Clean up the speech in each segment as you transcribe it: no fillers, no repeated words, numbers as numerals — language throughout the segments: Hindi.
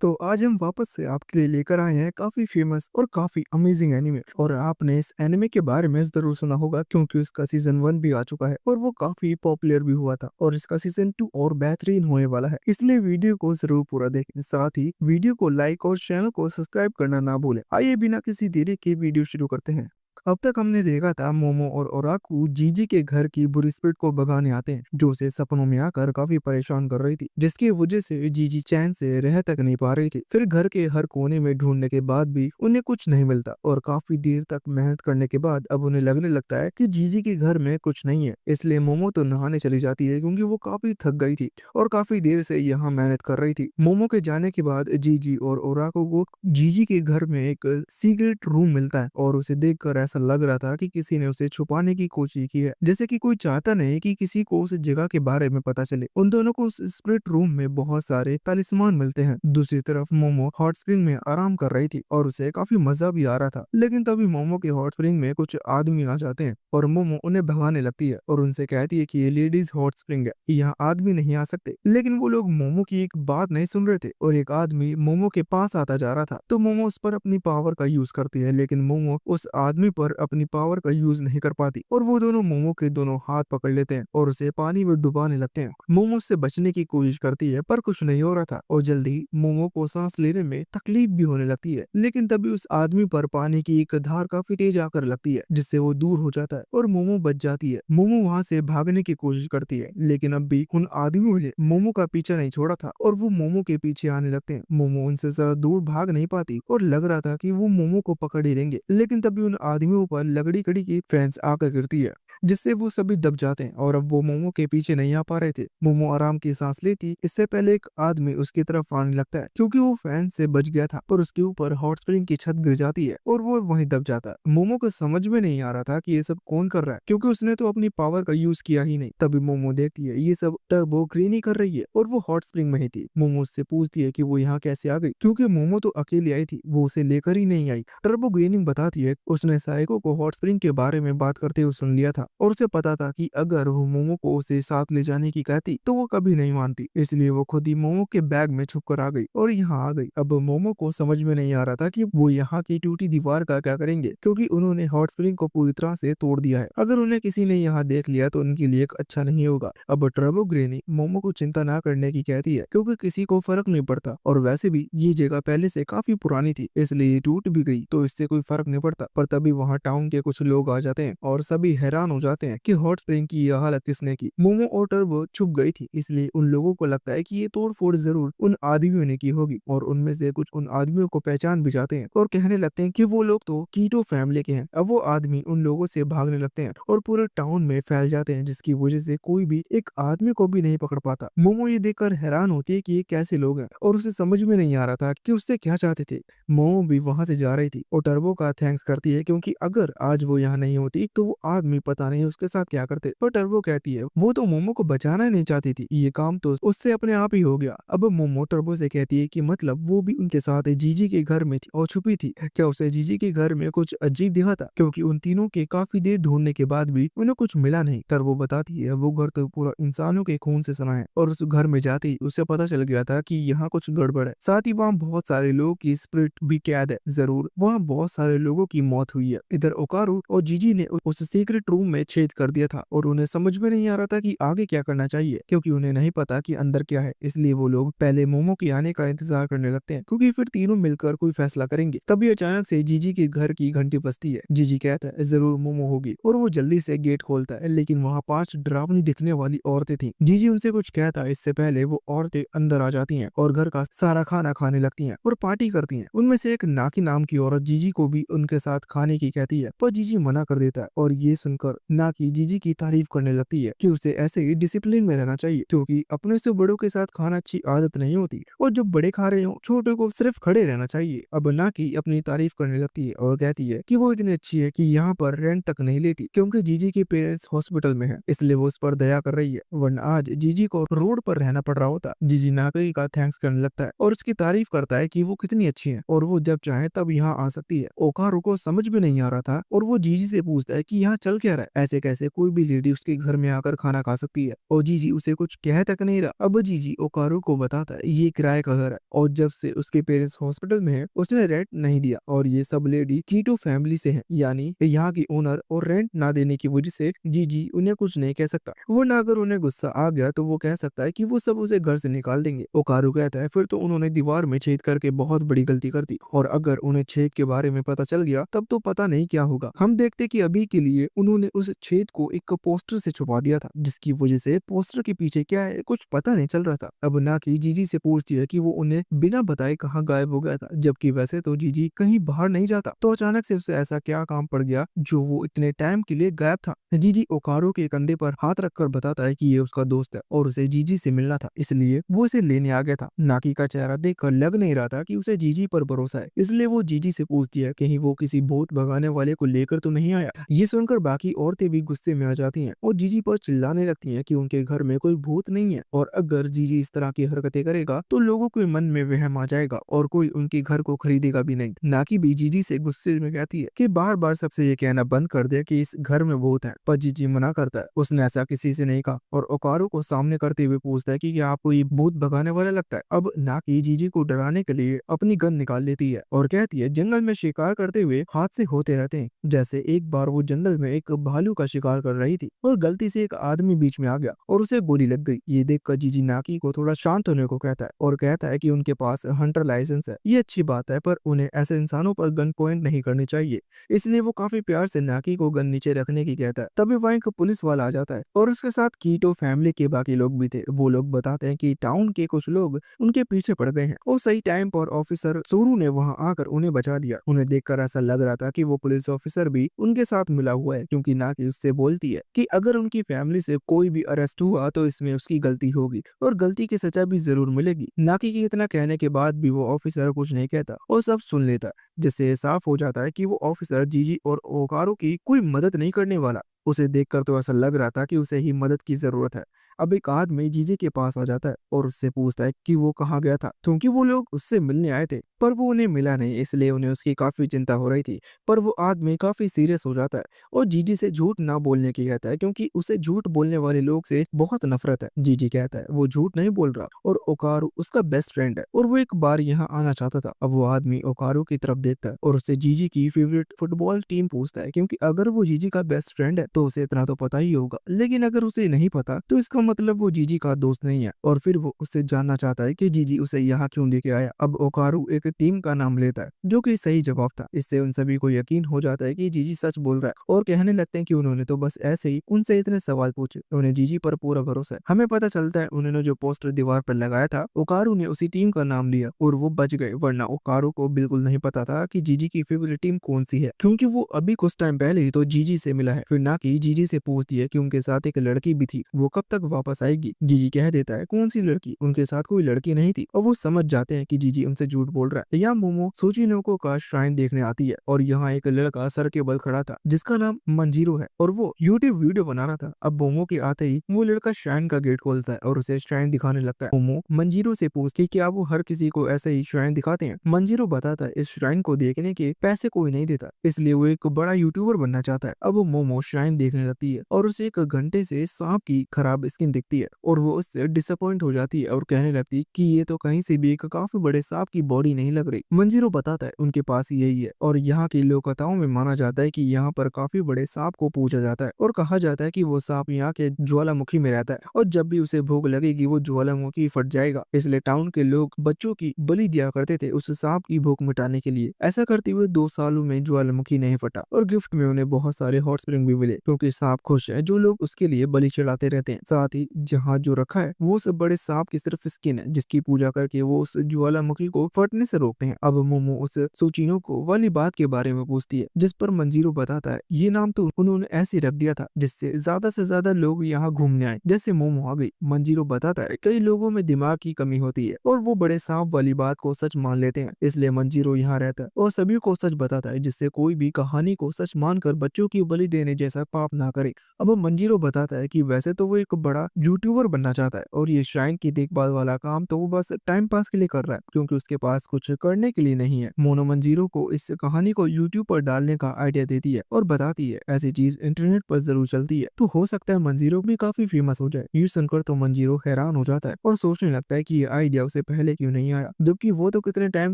तो आज हम वापस से आपके लिए लेकर आए हैं काफी फेमस और काफी अमेजिंग एनिमे। और आपने इस एनिमे के बारे में जरूर सुना होगा क्योंकि इसका सीजन 1 भी आ चुका है और वो काफी पॉपुलर भी हुआ था और इसका सीजन 2 और बेहतरीन होने वाला है। इसलिए वीडियो को जरूर पूरा देखें, साथ ही वीडियो को लाइक और चैनल को सब्सक्राइब करना ना भूलें। आइए बिना किसी देरी के वीडियो शुरू करते हैं। अब तक हमने देखा था मोमो और ओराकू जीजी के घर की बुरी स्पिरिट को भगाने आते हैं जो उसे सपनों में आकर काफी परेशान कर रही थी, जिसकी वजह से जीजी चैन से रह तक नहीं पा रही थी। फिर घर के हर कोने में ढूंढने के बाद भी उन्हें कुछ नहीं मिलता और काफी देर तक मेहनत करने के बाद अब उन्हें लगने लगता है कि जीजी के घर में कुछ नहीं है। इसलिए मोमो तो नहाने चली जाती है क्योंकि वो काफी थक गई थी और काफी देर से यहाँ मेहनत कर रही थी। मोमो के जाने के बाद जीजी और ओराको को जीजी के घर में एक सीक्रेट रूम मिलता है और उसे देखकर ऐसा लग रहा था कि किसी ने उसे छुपाने की कोशिश की है, जैसे कि कोई चाहता नहीं कि किसी को उस जगह के बारे में पता चले। उन दोनों को उस स्पिरिट रूम में बहुत सारे तालिस्मान मिलते हैं। दूसरी तरफ मोमो हॉट स्प्रिंग में आराम कर रही थी और उसे काफी मजा भी आ रहा था, लेकिन तभी मोमो के हॉट स्प्रिंग में कुछ आदमी आ जाते हैं और मोमो उन्हें भगाने लगती है और उनसे कहती है कि ये लेडीज हॉट स्प्रिंग है, यहाँ आदमी नहीं आ सकते। लेकिन वो लोग मोमो की एक बात नहीं सुन रहे थे और एक आदमी मोमो के पास आता जा रहा था, तो मोमो उस पर अपनी पावर का यूज करती है, लेकिन मोमो उस आदमी पर अपनी पावर का यूज नहीं कर पाती और वो दोनों मोमो के दोनों हाथ पकड़ लेते हैं और उसे पानी में डुबाने लगते हैं। मोमो उससे बचने की कोशिश करती है पर कुछ नहीं हो रहा था और जल्दी मोमो को सांस लेने में तकलीफ भी होने लगती है। लेकिन तभी उस आदमी पर पानी की एक धार काफी तेज आकर लगती है, जिससे वो दूर हो जाता है और मोमो बच जाती है। मोमो वहां से भागने की कोशिश करती है, लेकिन अब भी उन आदमियों ने मोमो का पीछा नहीं छोड़ा था और वो मोमो के पीछे आने लगते हैं। मोमो उनसे ज्यादा दूर भाग नहीं पाती और लग रहा था कि वो मोमो को पकड़ ही लेंगे, लेकिन तभी उन आदमियों पर लकड़ी कड़ी की फेंस आकर गिरती है, जिससे वो सभी दब जाते हैं और अब वो मोमो के पीछे नहीं आ पा रहे थे। मोमो आराम की सांस लेती इससे पहले एक आदमी उसकी तरफ आने लगता है क्योंकि वो फैन से बच गया था, पर उसके ऊपर हॉट स्प्रिंग की छत गिर जाती है और वो वहीं दब जाता है। मोमो को समझ में नहीं आ रहा था कि ये सब कौन कर रहा है क्योंकि उसने तो अपनी पावर का यूज किया ही नहीं। तभी मोमो देखती है ये सब टर्बो ग्रीनी कर रही है और वो हॉट स्प्रिंग में ही थी। मोमो उससे पूछती है कि वो यहाँ कैसे आ गई क्योंकि मोमो तो अकेली आई थी, वो उसे लेकर ही नहीं आई। टर्बो ग्रीनिंग बताती है उसने साइको को हॉट स्प्रिंग के बारे में बात करते हुए सुन लिया था और उसे पता था कि अगर वो मोमो को उसे साथ ले जाने की कहती तो वो कभी नहीं मानती, इसलिए वो खुद ही मोमो के बैग में छुप कर आ गई और यहाँ आ गई। अब मोमो को समझ में नहीं आ रहा था कि वो यहाँ की टूटी दीवार का क्या करेंगे क्योंकि उन्होंने हॉट स्प्रिंग को पूरी तरह से तोड़ दिया है। अगर उन्हें किसी ने यहाँ देख लिया तो उनके लिए अच्छा नहीं होगा। अब टर्बो ग्रेनी मोमो को चिंता ना करने की कहती है क्योंकि किसी को फर्क नहीं पड़ता और वैसे भी ये जगह पहले से काफी पुरानी थी, इसलिए ये टूट भी गई तो इससे कोई फर्क नहीं पड़ता। पर तभी वहाँ टाउन के कुछ लोग आ जाते हैं और सभी हैरान हो जाते हैं कि हॉट स्प्रिंग की यह हालत किसने की। मोमो और टर्बो छुप गई थी, इसलिए उन लोगों को लगता है कि ये तोड़ फोड़ जरूर उन आदमियों ने की होगी और उनमें से कुछ उन आदमियों को पहचान भी जाते हैं और कहने लगते हैं कि वो लोग तो कीटो फैमिली के हैं। अब वो आदमी उन लोगों से भागने लगते हैं और पूरे टाउन में फैल जाते हैं, जिसकी वजह से कोई भी एक आदमी को भी नहीं पकड़ पाता। मोमो ये देखकर हैरान होती है कि ये कैसे लोग हैं और उसे समझ में नहीं आ रहा था कि उससे क्या चाहते थे। मोमो भी वहां से जा रही थी और टर्बो का थैंक्स करती है क्योंकि अगर आज वो यहाँ नहीं होती तो वो आदमी पता नहीं उसके साथ क्या करते। पर टर्बो कहती है वो तो मोमो को बचाना ही नहीं चाहती थी, ये काम तो उससे अपने आप ही हो गया। अब मोमो टर्बो से कहती है कि मतलब वो भी उनके साथ जीजी के घर में थी और छुपी थी, क्या उसे जीजी के घर में कुछ अजीब दिखा था क्योंकि उन तीनों के काफी देर ढूंढने के बाद भी उन्हें कुछ मिला नहीं। टर्बो बताती है वो घर तो पूरा इंसानों के खून से सना है और उस घर में जाते ही उसे पता चल गया था कि यहाँ कुछ गड़बड़ है, साथ ही वहाँ बहुत सारे लोगों की स्पिरिट भी कैद है, जरूर वहाँ बहुत सारे लोगों की मौत हुई है। इधर ओकारू और जीजी ने उस सीक्रेट रूम में छेद कर दिया था और उन्हें समझ में नहीं आ रहा था कि आगे क्या करना चाहिए क्योंकि उन्हें नहीं पता कि अंदर क्या है, इसलिए वो लोग पहले मोमो के आने का इंतजार करने लगते हैं क्योंकि फिर तीनों मिलकर कोई फैसला करेंगे। तभी अचानक से जीजी के घर की घंटी बजती है। जीजी कहता है जरूर मोमो होगी और वो जल्दी से गेट खोलता है, लेकिन वहाँ 5 डरावनी दिखने वाली औरतें थी। जीजी उनसे कुछ कहता है, इससे पहले वो औरतें अंदर आ जाती हैं और घर का सारा खाना खाने लगती हैं और पार्टी करती हैं। उनमें से एक नाकी नाम की औरत जीजी को भी उनके साथ खाने की कहती है, पर जीजी मना कर देता है और ये सुनकर नाकी जीजी की तारीफ करने लगती है कि उसे ऐसे ही डिसिप्लिन में रहना चाहिए क्योंकि अपने से बड़ों के साथ खाना अच्छी आदत नहीं होती और जब बड़े खा रहे हो छोटे को सिर्फ खड़े रहना चाहिए। अब नाकी अपनी तारीफ करने लगती है और कहती है कि वो इतनी अच्छी है कि यहाँ पर रेंट तक नहीं लेती क्योंकि जीजी के पेरेंट्स हॉस्पिटल में है, इसलिए वो उस पर दया कर रही है, वरना आज जीजी को रोड पर रहना पड़ रहा होता। जीजी नाकी का थैंक्स करने लगता है और उसकी तारीफ करता है कि वो कितनी अच्छी है और वो जब चाहे तब यहाँ आ सकती है। ओकारू को समझ में नहीं आ रहा था और वो जीजी से पूछता है कि यहाँ चल क्या रहा है, ऐसे कैसे कोई भी लेडी उसके घर में आकर खाना खा सकती है। और जीजी उसे कुछ कह तक नहीं रहा। अब जीजी ओकारू को बताता है ये किराए का घर है और जब से उसके पेरेंट्स हॉस्पिटल में है उसने रेंट नहीं दिया और ये सब लेडी कीटो फैमिली से है, यानी यहाँ की ओनर, और रेंट ना देने की वजह से जीजी उन्हें कुछ नहीं कह सकता, वरना अगर उन्हें गुस्सा आ गया तो वो कह सकता है कि वो सब उसे घर से निकाल देंगे। ओकारू कहता है फिर तो उन्होंने दीवार में छेद करके बहुत बड़ी गलती कर दी और अगर उन्हें छेद के बारे में पता चल गया तब तो पता नहीं क्या होगा। हम देखते कि अभी के लिए उन्होंने उस छेद को एक पोस्टर से छुपा दिया था जिसकी वजह से पोस्टर के पीछे क्या है कुछ पता नहीं चल रहा था। अब ना कि जीजी से पूछती है कि वो उन्हें बिना बताए कहाँ गायब हो गया था, जबकि वैसे तो जीजी कहीं बाहर नहीं जाता, तो अचानक से उसे ऐसा क्या काम पड़ गया जो वो इतने टाइम के लिए गायब था। जीजी ओकारो के कंधे पर हाथ रखकर बताता है कि ये उसका दोस्त है और उसे जीजी से मिलना था, इसलिए वो इसे लेने आ गया था। नाकी का चेहरा देखकर लग नहीं रहा था कि उसे जीजी पर भरोसा है, इसलिए वो जीजी से पूछती है कहीं वो किसी भूत भगाने वाले को लेकर तो नहीं आया। ये सुनकर बाकी औरतें भी गुस्से में आ जाती हैं और जीजी पर चिल्लाने लगती हैं कि उनके घर में कोई भूत नहीं है और अगर जीजी इस तरह की हरकतें करेगा तो लोगों के मन में वहम आ जाएगा और कोई उनके घर को खरीदेगा भी नहीं। नाकी भी जीजी से गुस्से में कहती है कि बार बार सबसे ये कहना बंद कर दे कि इस घर में भूत है, पर जीजी मना करता है, उसने ऐसा किसी से नहीं कहा और ओकारो को सामने करते हुए पूछता है कि क्या आपको ये भूत भगाने वाला लगता है। अब नाकी जीजी को डराने के लिए अपनी गन निकाल लेती है और कहती है जंगल में शिकार करते हुए हादसे होते रहते हैं, जैसे एक बार वो जंगल में एक भालू का शिकार कर रही थी और गलती से एक आदमी बीच में आ गया और उसे गोली लग गई। ये देखकर जीजी नाकी को थोड़ा शांत होने को कहता है और कहता है कि उनके पास हंटर लाइसेंस है, ये अच्छी बात है, पर उन्हें ऐसे इंसानों पर गन पॉइंट नहीं करनी चाहिए, इसलिए वो काफी प्यार से नाकी को गन नीचे रखने की कहता है। तभी वहाँ एक पुलिस वाला आ जाता है और उसके साथ कीटो फैमिली के बाकी लोग भी थे। वो लोग बताते हैं कि टाउन के कुछ लोग उनके पीछे पड़ गए हैं और सही टाइम पर ऑफिसर सोरू ने वहां आकर उन्हें बचा लिया। उन्हें देखकर ऐसा लग रहा था कि वो पुलिस ऑफिसर भी उनके साथ मिला हुआ है, क्योंकि नाकी उससे बोलती है कि अगर उनकी फैमिली से कोई भी अरेस्ट हुआ तो इसमें उसकी गलती होगी और गलती की सजा भी जरूर मिलेगी। नाकी के इतना कहने के बाद भी वो ऑफिसर कुछ नहीं कहता और सब सुन लेता, जिससे साफ हो जाता है कि वो ऑफिसर जीजी और ओकारो की कोई मदद नहीं करने वाला। उसे देखकर तो ऐसा लग रहा था कि उसे ही मदद की जरूरत है। अब एक आदमी जीजी के पास आ जाता है और उससे पूछता है कि वो कहाँ गया था, क्योंकि वो लोग उससे मिलने आए थे पर वो उन्हें मिला नहीं, इसलिए उन्हें उसकी काफी चिंता हो रही थी। पर वो आदमी काफी सीरियस हो जाता है और जीजी से झूठ ना बोलने की कहता है, क्योंकि उसे झूठ बोलने वाले लोग से बहुत नफरत है। जीजी कहता है वो झूठ नहीं बोल रहा और ओकारू उसका बेस्ट फ्रेंड है और वो एक बार यहाँ आना चाहता था। अब वो आदमी ओकारू की तरफ देखता है और उससे जीजी की फेवरेट फुटबॉल टीम पूछता है, क्योंकि अगर वो जीजी का बेस्ट फ्रेंड है तो उसे इतना तो पता ही होगा, लेकिन अगर उसे नहीं पता तो इसका मतलब वो जीजी का दोस्त नहीं है। और फिर वो उससे जानना चाहता है कि जीजी उसे यहाँ क्यों लेके आया। अब ओकारू एक टीम का नाम लेता है जो कि सही जवाब था। इससे उन सभी को यकीन हो जाता है कि जीजी सच बोल रहा है और कहने लगते हैं कि उन्होंने तो बस ऐसे ही उनसे इतने सवाल पूछे, उन्हें जीजी पर पूरा भरोसा है। हमें पता चलता है उन्होंने जो पोस्टर दीवार पर लगाया था ओकारू ने उसी टीम का नाम लिया और वो बच गए, वरना ओकारू को बिल्कुल नहीं पता था कि जीजी की फेवरेट टीम कौन सी है, क्योंकि वो अभी कुछ टाइम पहले ही तो जीजी से मिला है। फिर ना कि जीजी से पूछती है कि उनके साथ एक लड़की भी थी, वो कब तक वापस आएगी। जीजी कह देता है कौन सी लड़की, उनके साथ कोई लड़की नहीं थी और वो समझ जाते हैं कि जीजी उनसे झूठ बोल रहा है। यहाँ मोमो सोचिनोको का श्राइन देखने आती है और यहाँ एक लड़का सर के बल खड़ा था जिसका नाम मंजीरो है और वो यूट्यूब वीडियो बना रहा था। अब मोमो के आते ही वो लड़का श्राइन का गेट खोलता है और उसे श्राइन दिखाने लगता है। मोमो मंजीरो से पूछती है क्या वो हर किसी को ऐसे ही श्राइन दिखाते हैं। मंजीरो बताता है इस श्राइन को देखने के पैसे कोई नहीं देता, इसलिए वो एक बड़ा यूट्यूबर बनना चाहता है। अब वो मोमो श्राइन देखने लगती है और उसे एक घंटे से सांप की खराब स्किन दिखती है और वो उससे डिसअपॉइंट हो जाती है और कहने लगती है कि ये तो कहीं से भी एक काफी बड़े सांप की बॉडी नहीं लग रही। मंजीरो बताता है उनके पास यही है और यहाँ की लोक कथाओं में माना जाता है कि यहाँ पर काफी बड़े सांप को पूजा जाता है और कहा जाता है कि वो सांप यहाँ के ज्वालामुखी में रहता है और जब भी उसे भूख लगेगी वो ज्वालामुखी फट जाएगा, इसलिए टाउन के लोग बच्चों की बलि दिया करते थे उस सांप की भूख मिटाने के लिए। ऐसा करते हुए 2 सालों में ज्वालामुखी नहीं फटा और गिफ्ट में उन्हें बहुत सारे हॉट स्प्रिंग भी मिले, क्योंकि सांप खुश है जो लोग उसके लिए बलि चढ़ाते रहते हैं। साथ ही जहाँ जो रखा है वो सब बड़े सांप की सिर्फ स्किन है जिसकी पूजा करके वो उस ज्वालामुखी को फटने से रोकते हैं। अब मोमो उस सुचिनो को वाली बात के बारे में पूछती है जिस पर मंजीरो बताता है ये नाम तो उन्होंने ऐसे रख दिया था जिससे ज्यादा से ज्यादा लोग यहाँ घूमने आए, जैसे मोमो आ गई। मंजीरो बताता है कई लोगों में दिमाग की कमी होती है और वो बड़े सांप वाली बात को सच मान लेते हैं, इसलिए मंजीरो यहाँ रहता है और सभी को सच बताता है, जिससे कोई भी कहानी को सच मानकर बच्चों की बलि देने जैसा पाप ना करे। अब मंजीरो बताता है कि वैसे तो वो एक बड़ा यूट्यूबर बनना चाहता है और ये श्राइन की देखभाल वाला काम तो वो बस टाइम पास के लिए कर रहा है क्योंकि उसके पास कुछ करने के लिए नहीं है। मोनो मंजीरो को इस कहानी को यूट्यूब पर डालने का आइडिया देती है और बताती है ऐसी चीज इंटरनेट पर जरूर चलती है तो हो सकता है मंजीरो भी काफी फेमस हो जाए। ये सुनकर तो मंजीरो हैरान हो जाता है और सोचने लगता है कि ये आइडिया उसे पहले क्यों नहीं आया, जबकि वो तो कितने टाइम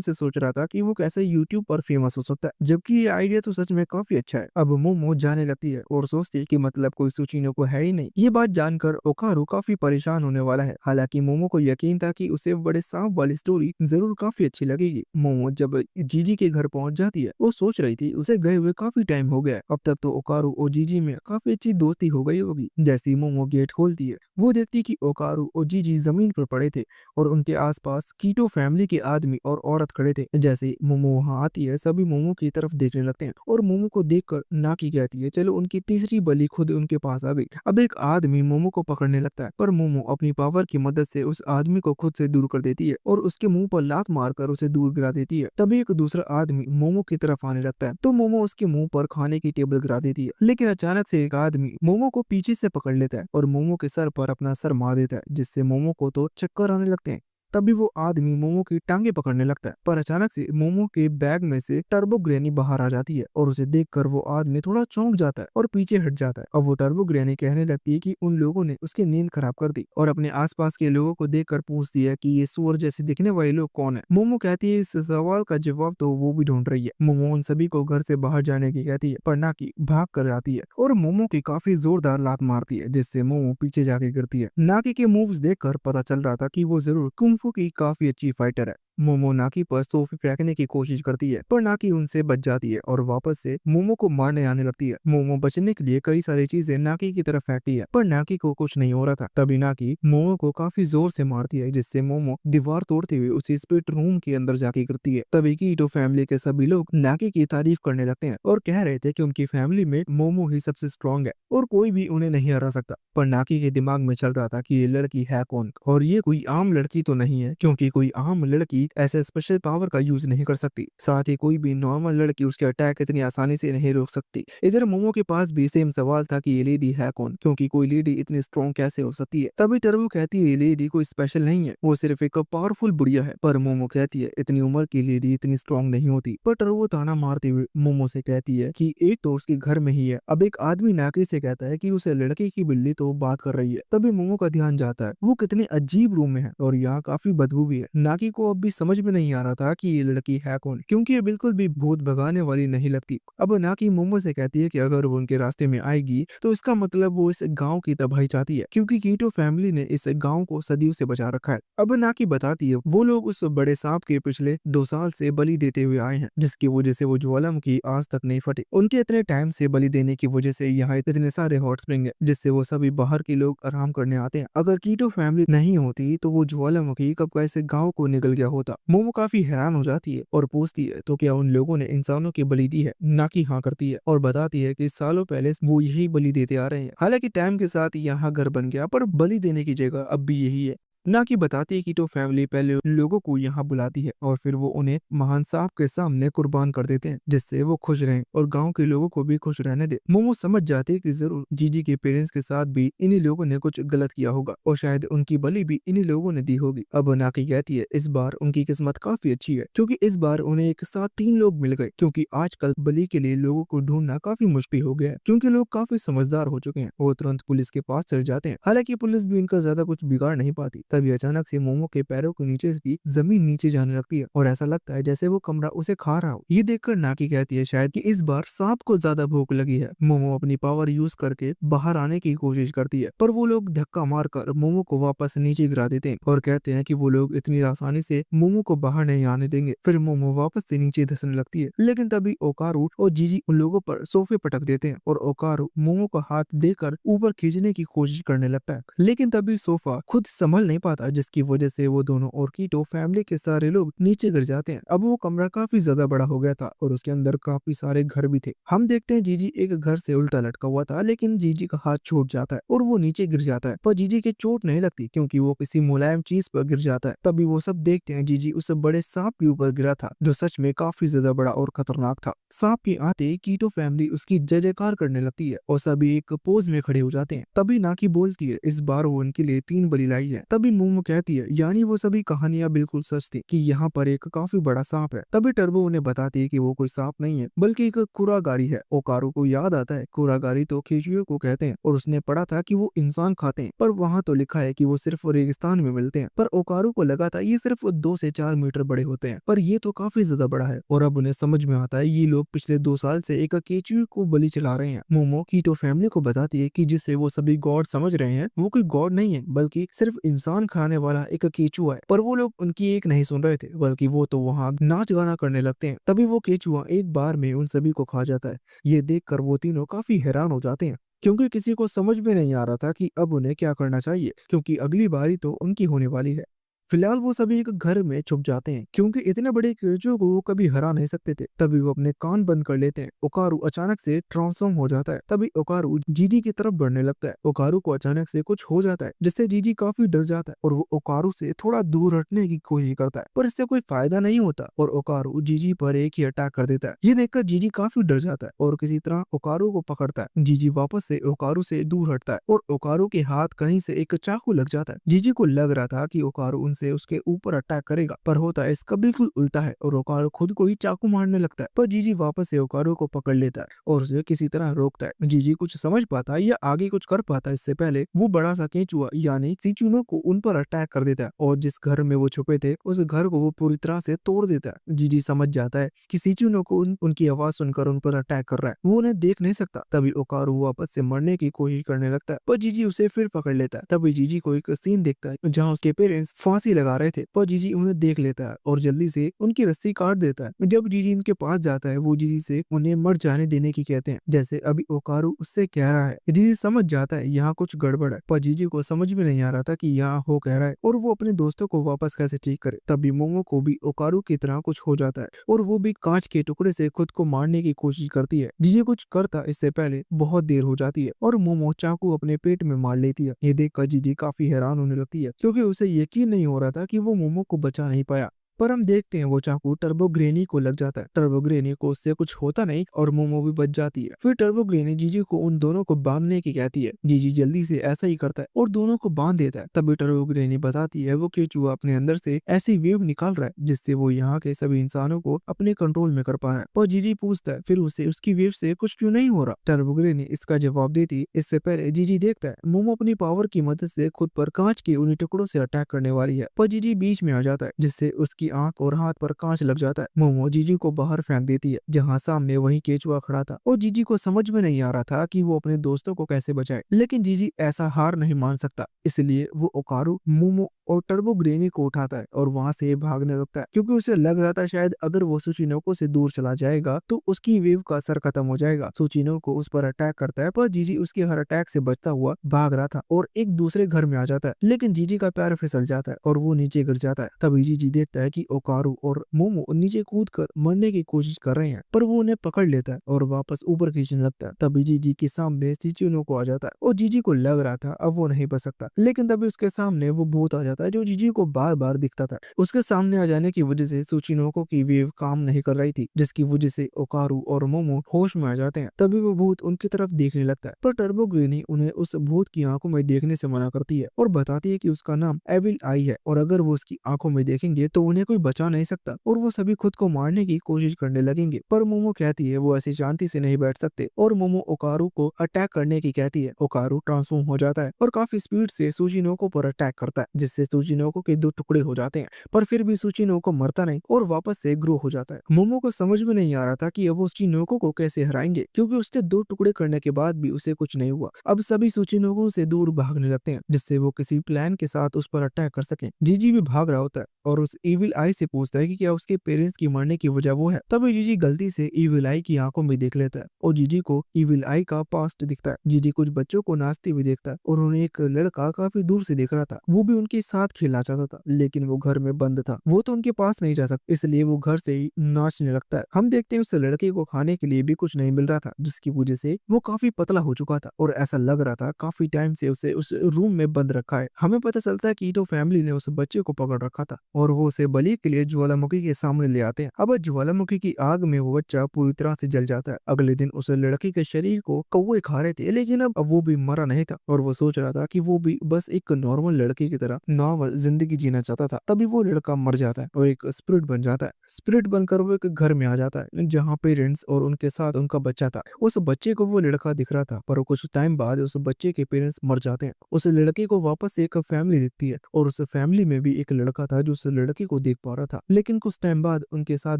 से सोच रहा था कि वो कैसे यूट्यूब पर फेमस हो सकता है, जबकि ये आइडिया तो सच में काफी अच्छा है। अब मोमो जाने लगती है और सोचती है कि मतलब कोई सुचिनो को है ही नहीं। ये बात जानकर ओकारू काफी परेशान होने वाला है। हालांकि मोमो को यकीन था कि उसे बड़े सांप वाली स्टोरी जरूर काफी अच्छी लगेगी। मोमो जब जीजी के घर पहुंच जाती है वो सोच रही थी उसे गए हुए काफी टाइम हो गया है। अब तक तो ओकारू और जीजी में काफी अच्छी दोस्ती हो गई होगी। जैसे ही मोमो गेट खोलती है वो देखती कि ओकारू और जीजी जमीन पर पड़े थे और उनके आसपास कीटो फैमिली के आदमी और औरत खड़े थे। जैसे ही मोमो वहां आती है सभी मोमो की तरफ देखने लगते हैं और मोमो को देखकर नाकी कहती है चलो उनकी तीसरी बलि खुद उनके पास आ गई। अब एक आदमी मोमो को पकड़ने लगता है पर मोमो अपनी पावर की मदद से उस आदमी को खुद से दूर कर देती है और उसके मुंह पर लात मारकर उसे दूर गिरा देती है। तभी एक दूसरा आदमी मोमो की तरफ आने लगता है तो मोमो उसके मुंह पर खाने की टेबल गिरा देती है, लेकिन अचानक से एक आदमी मोमो को पीछे से पकड़ लेता है और मोमो के सर पर अपना सर मार देता है जिससे मोमो को तो चक्कर आने लगते हैं। तभी वो आदमी मोमो की टांगे पकड़ने लगता है पर अचानक से मोमो के बैग में से टर्बो ग्रैनी बाहर आ जाती है और उसे देखकर वो आदमी थोड़ा चौंक जाता है और पीछे हट जाता है। अब वो टर्बो ग्रैनी कहने लगती है कि उन लोगों ने उसकी नींद खराब कर दी और अपने आसपास के लोगों को देखकर पूछती है कि ये सुअर जैसे दिखने वाले लोग कौन है। मोमो कहती है इस सवाल का जवाब तो वो भी ढूंढ रही है। मोमो उन सभी को घर से बाहर जाने की कहती है पर नाकी भाग कर आती है और मोमो की काफी जोरदार लात मारती है जिससे मोमो पीछे जाके गिरती है। नाकी के मूव्स देखकर पता चल रहा था कि वो जरूर कुंफू की काफी अच्छी फाइटर है। मोमो नाकी पर सोफे फेंकने की कोशिश करती है पर नाकी उनसे बच जाती है और वापस से मोमो को मारने आने लगती है। मोमो बचने के लिए कई सारी चीजें नाकी की तरफ फेंकती है पर नाकी को कुछ नहीं हो रहा था। तभी नाकी मोमो को काफी जोर से मारती है जिससे मोमो दीवार तोड़ते हुए उसी स्पिरिट रूम के अंदर जाके गिरती है। तभी कीटो फैमिली के सभी लोग नाकी की तारीफ करने लगते हैं और कह रहे थे कि उनकी फैमिली में मोमो ही सबसे स्ट्रॉन्ग है और कोई भी उन्हें नहीं हरा सकता। पर नाकी के दिमाग में चल रहा था कि ये लड़की है कौन और ये कोई आम लड़की तो नहीं है क्योंकि कोई आम लड़की ऐसे स्पेशल पावर का यूज नहीं कर सकती। साथ ही कोई भी नॉर्मल लड़की उसके अटैक इतनी आसानी से नहीं रोक सकती। इधर मोमो के पास भी सेम सवाल था कि ये लेडी है कौन क्योंकि कोई लेडी इतनी स्ट्रॉन्ग कैसे हो सकती है। तभी टर्बो कहती है ये लेडी कोई स्पेशल नहीं है, वो सिर्फ एक पावरफुल बुढ़िया है। पर मोमो कहती है इतनी उम्र की लेडी इतनी स्ट्रॉन्ग नहीं होती। पर टर्बो ताना मारते हुए मोमो से कहती है कि एक तो उसके घर में ही है। अब एक आदमी नाकी से कहता है कि उसे लड़के की बिल्ली तो बात कर रही है। तभी मोमो का ध्यान जाता है वो कितने अजीब रूम में है और यहाँ काफी बदबू भी है। नाकी को अब भी समझ में नहीं आ रहा था कि ये लड़की है कौन क्योंकि ये बिल्कुल भी भूत भगाने वाली नहीं लगती। अब नाकी मोमो से कहती है कि अगर वो उनके रास्ते में आएगी तो इसका मतलब वो इस गांव की तबाही चाहती है क्योंकि कीटो फैमिली ने इस गांव को सदियों से बचा रखा है। अब नाकी बताती है वो लोग उस बड़े सांप के पिछले 2 साल से बलि देते हुए आए हैं जिसकी वजह से वो ज्वालामुखी आज तक नहीं फटे। उनके इतने टाइम से बलि देने की वजह से यहाँ इतने सारे हॉट स्प्रिंग है जिससे वो सभी बाहर के लोग आराम करने आते हैं। अगर कीटो फैमिली नहीं होती तो वो ज्वालामुखी कब कैसे गांव को निकल गया होता। मोमो काफी हैरान हो जाती है और पूछती है तो क्या उन लोगों ने इंसानों की बलि दी है। नाकी हाँ करती है और बताती है कि सालों पहले वो यही बलि देते आ रहे हैं। हालांकि टाइम के साथ यहाँ घर बन गया पर बलि देने की जगह अब भी यही है। नाकी बताती है कि तो फैमिली पहले लोगों को यहाँ बुलाती है और फिर वो उन्हें महान सांप के सामने कुर्बान कर देते हैं जिससे वो खुश रहें और गांव के लोगों को भी खुश रहने दे। मोमो समझ जाती है कि जरूर जीजी के पेरेंट्स के साथ भी इन्हीं लोगों ने कुछ गलत किया होगा और शायद उनकी बलि भी इन्हीं लोगों ने दी होगी। अब नाकी कहती है इस बार उनकी किस्मत काफी अच्छी है क्योंकि इस बार उन्हें एक साथ 3 लोग मिल गए क्योंकि आजकल बलि के लिए लोगों को ढूंढना काफी मुश्किल हो गया है क्योंकि लोग काफी समझदार हो चुके हैं। वो तुरंत पुलिस के पास चले जाते हैं। हालांकि पुलिस भी इनका ज्यादा कुछ बिगाड़ नहीं पाती। तभी अचानक से मोमो के पैरों के नीचे की जमीन नीचे जाने लगती है और ऐसा लगता है जैसे वो कमरा उसे खा रहा हो। ये देखकर नाकी कहती है शायद कि इस बार सांप को ज्यादा भूख लगी है। मोमो अपनी पावर यूज करके बाहर आने की कोशिश करती है पर वो लोग धक्का मारकर मोमो को वापस नीचे गिरा देते हैं और कहते हैं कि वो लोग इतनी आसानी से मोमो को बाहर नहीं आने देंगे। फिर मोमो वापस से नीचे धंसने लगती है लेकिन तभी ओकारू और जीजी उन लोगों पर सोफे पटक देते हैं और ओकारू मोमो का हाथ देकर ऊपर खींचने की कोशिश करने लगता है लेकिन तभी सोफा खुद संभल नहीं पाता, जिसकी वजह से वो दोनों और कीटो फैमिली के सारे लोग नीचे गिर जाते हैं। अब वो कमरा काफी ज्यादा बड़ा हो गया था और उसके अंदर काफी सारे घर भी थे। हम देखते हैं जीजी एक घर से उल्टा लटका हुआ था, लेकिन जीजी का हाथ छूट जाता है और वो नीचे गिर जाता है, पर जीजी के चोट नहीं लगती क्योंकि वो किसी मुलायम चीज पर गिर जाता है। तभी वो सब देखते हैं जीजी उस बड़े सांप के ऊपर गिरा था, जो सच में काफी ज्यादा बड़ा और खतरनाक था। सांप के आते ही कीटो फैमिली उसकी जय जयकार करने लगती है और सभी एक पोज में खड़े हो जाते हैं। तभी नाकी बोलती है, इस बार वो उनके लिए 3 बलि लाई है। तभी मोमो कहती है, यानी वो सभी कहानियां बिल्कुल सच थी कि यहाँ पर एक काफी बड़ा सांप है। तभी टर्बो उन्हें बताती है कि वो कोई सांप नहीं है बल्कि एक कुरागारी है। ओकारू को याद आता है कुरागारी तो केचुए को कहते हैं और उसने पढ़ा था कि वो इंसान खाते हैं, पर वहाँ तो लिखा है कि वो सिर्फ रेगिस्तान में मिलते हैं। पर ओकारू को लगा था ये सिर्फ 2 से 4 मीटर बड़े होते हैं, पर ये तो काफी ज्यादा बड़ा है। और अब उन्हें समझ में आता है ये लोग पिछले 2 साल से एक केचुए को बलि चला रहे हैं। मोमो कीटो फैमिली को बताती है कि जिसे वो सभी गॉड समझ रहे हैं वो कोई गॉड नहीं है बल्कि सिर्फ इंसान खाने वाला एक केचुआ है। पर वो लोग उनकी एक नहीं सुन रहे थे बल्कि वो तो वहाँ नाच गाना करने लगते हैं। तभी वो केचुआ एक बार में उन सभी को खा जाता है। ये देखकर वो तीनों काफी हैरान हो जाते हैं क्योंकि किसी को समझ में नहीं आ रहा था कि अब उन्हें क्या करना चाहिए, क्योंकि अगली बारी तो उनकी होने वाली है। फिलहाल वो सभी एक घर में छुप जाते हैं क्योंकि इतने बड़े केचुए को वो कभी हरा नहीं सकते थे। तभी वो अपने कान बंद कर लेते हैं। ओकारू अचानक से ट्रांसफॉर्म हो जाता है। तभी ओकारू जीजी की तरफ बढ़ने लगता है। ओकारू को अचानक से कुछ हो जाता है जिससे जीजी काफी डर जाता है और वो ओकारू से थोड़ा दूर हटने की कोशिश करता है, पर इससे कोई फायदा नहीं होता और ओकारू जीजी पर एक ही अटैक कर देता है। ये देखकर जीजी काफी डर जाता है और किसी तरह ओकारू को पकड़ता है। जीजी वापस से ओकारू से दूर हटता है और ओकारू के हाथ कहीं से एक चाकू लग जाता है। जीजी को लग रहा था कि ओकारू से उसके ऊपर अटैक करेगा, पर होता इसका बिल्कुल उल्टा है और ओकारू खुद को ही चाकू मारने लगता है। पर जीजी वापस से ओकारू को पकड़ लेता है और उसे किसी तरह रोकता है। जीजी कुछ समझ पाता है या आगे कुछ कर पाता है इससे पहले वो बड़ा सा केंचुआ यानी सिचुनो को उन पर अटैक कर देता है और जिस घर में वो छुपे थे उस घर को वो पूरी तरह से तोड़ देता है। जीजी समझ जाता है कि सिचुनो को उनकी आवाज सुनकर उन पर अटैक कर रहा है, वो उन्हें देख नहीं सकता। तभी ओकारू वापस से मरने की कोशिश करने लगता है, पर जीजी उसे फिर पकड़ लेता है। तभी जीजी को एक सीन देखता है जहाँ उसके पेरेंट्स फांसी लगा रहे थे, पर जीजी उन्हें देख लेता है और जल्दी से उनकी रस्सी काट देता है। जब जीजी इनके पास जाता है वो जीजी से उन्हें मर जाने देने की कहते हैं, जैसे अभी ओकारू उससे कह रहा है। जीजी समझ जाता है यहाँ कुछ गड़बड़ है, पर जीजी को समझ में नहीं आ रहा था कि यहाँ हो कह रहा है और वो अपने दोस्तों को वापस कैसे ठीक करे। तभी मोमो को भी ओकारू की तरह कुछ हो जाता है और वो भी कांच के टुकड़े से खुद को मारने की कोशिश करती है। जीजी कुछ करता इससे पहले बहुत देर हो जाती है और मोमो चाकू अपने पेट में मार लेती है। ये देखकर जीजी काफी हैरान होने लगती है क्योंकि उसे यकीन नहीं हो रहा था कि वो मोमो को बचा नहीं पाया। पर हम देखते हैं वो चाकू टर्बो ग्रेनी को लग जाता है। टर्बो ग्रेनी को उससे कुछ होता नहीं और मोमो भी बच जाती है। फिर टर्बो ग्रेनी जीजी को उन दोनों को बांधने की कहती है। जीजी जल्दी से ऐसा ही करता है और दोनों को बांध देता है। तभी टर्बो ग्रेनी बताती है वो केचुआ अपने अंदर से ऐसी वेव निकाल रहा है जिससे वो यहाँ के सभी इंसानों को अपने कंट्रोल में कर पा रहा है। पर जीजी पूछता है फिर उसे उसकी वेव से कुछ क्यों नहीं हो रहा। टर्बो ग्रेनी इसका जवाब देती इससे पहले जीजी देखता है मोमो अपनी पावर की मदद से खुद पर कांच के उन्हीं टुकड़ों से अटैक करने वाली है, पर जीजी बीच में आ जाता है जिससे उसकी आंख और हाथ पर कांच लग जाता है। मोमो जीजी को बाहर फेंक देती है जहाँ सामने वही केचुआ खड़ा था और जीजी को समझ में नहीं आ रहा था कि वो अपने दोस्तों को कैसे बचाए, लेकिन जीजी ऐसा हार नहीं मान सकता, इसलिए वो ओकारू, मोमो और टर्बो ग्रेनी को उठाता है और वहां से भागने लगता है क्योंकि उसे लग रहा था शायद अगर वो सुचिनोको से दूर चला जाएगा तो उसकी वेव का असर खत्म हो जाएगा। सुचिनोको उस पर अटैक करता है पर जीजी उसके हर अटैक से बचता हुआ भाग रहा था और एक दूसरे घर में आ जाता है, लेकिन जीजी का पैर फिसल जाता है और वो नीचे गिर जाता है। तभी जीजी देखता है कि ओकारू और मोमो नीचे कूद कर मरने की कोशिश कर रहे हैं, पर वो उन्हें पकड़ लेता है और वापस ऊपर खींचने लगता है। तभी जीजी के सामने सुचिनोको आ जाता है और जीजी को लग रहा था अब वो नहीं बच सकता, लेकिन तभी उसके सामने वो भूत आ जाता है जो जीजी को बार बार दिखता था। उसके सामने आ जाने की वजह से सुचिनोको की वेव काम नहीं कर रही थी, जिसकी वजह से ओकारू और मोमो होश में आ जाते हैं। तभी वो भूत उनकी तरफ देखने लगता है, पर टर्बो ग्रेनी उन्हें उस भूत की आंखों में देखने से मना करती है और बताती है कि उसका नाम एविल आई है और अगर वो उसकी आंखों में देखेंगे तो उन्हें कोई बचा नहीं सकता और वो सभी खुद को मारने की कोशिश करने लगेंगे। पर मोमो कहती है वो ऐसी शांति से नहीं बैठ सकते और मोमो ओकारू को अटैक करने की कहती है। ओकारू ट्रांसफॉर्म हो जाता है और काफी स्पीड से सुचिनोको पर अटैक करता है जिससे सुचिनोको के 2 टुकड़े हो जाते हैं, पर फिर भी सुचिनोको मरता नहीं और वापस से ग्रो हो जाता है। मोमो को समझ में नहीं आ रहा था कि अब वो सुचिनोको को कैसे हराएंगे क्योंकि उसके 2 टुकड़े करने के बाद भी उसे कुछ नहीं हुआ। अब सभी सुचिनोको से दूर भागने लगते हैं जिससे वो किसी प्लान के साथ उस पर अटैक कर सकें। जीजी भी भाग रहा होता है और उस इविल आई से पूछता है कि क्या उसके पेरेंट्स की मरने की वजह वो है। तभी जीजी गलती से इविल आई की आंखों में देख लेता है और जीजी को इविल आई का पास्ट दिखता है। जीजी कुछ बच्चों को नाचते हुए देखता है और उन्हें एक लड़का काफी दूर से देख रहा था। वो भी उनके साथ खेलना चाहता था, लेकिन वो घर में बंद था। वो तो उनके पास नहीं जा सकता, इसलिए वो घर से ही नाचने लगता है। हम देखते हैं उस लड़के को खाने के लिए भी कुछ नहीं मिल रहा था, जिसकी वजह से वो काफी पतला हो चुका था और ऐसा लग रहा था काफी टाइम से उसे उस रूम में बंद रखा है। हमें पता चलता है कि ईटो फैमिली ने उस बच्चे को पकड़ रखा था और वो उसे बलि के लिए ज्वालामुखी के सामने ले आते हैं। अब ज्वालामुखी की आग में वो बच्चा पूरी तरह से जल जाता है। अगले दिन उस लड़के के शरीर को कौवे खा रहे थे, लेकिन अब वो भी मरा नहीं था और वो सोच रहा था कि वो भी बस एक नॉर्मल लड़के की तरह नॉर्मल जिंदगी जीना चाहता था। तभी वो लड़का मर जाता है और एक स्पिरिट बन जाता है। स्पिरिट बनकर वो एक घर में आ जाता है जहाँ पेरेंट्स और उनके साथ उनका बच्चा था। उस बच्चे को वो लड़का दिख रहा था, पर कुछ टाइम बाद उस बच्चे के पेरेंट्स मर जाते हैं। उस लड़के को वापस एक फैमिली दिखती है और उस फैमिली में भी एक लड़का था जो उस लड़के को देख पा रहा था, लेकिन कुछ टाइम बाद उनके साथ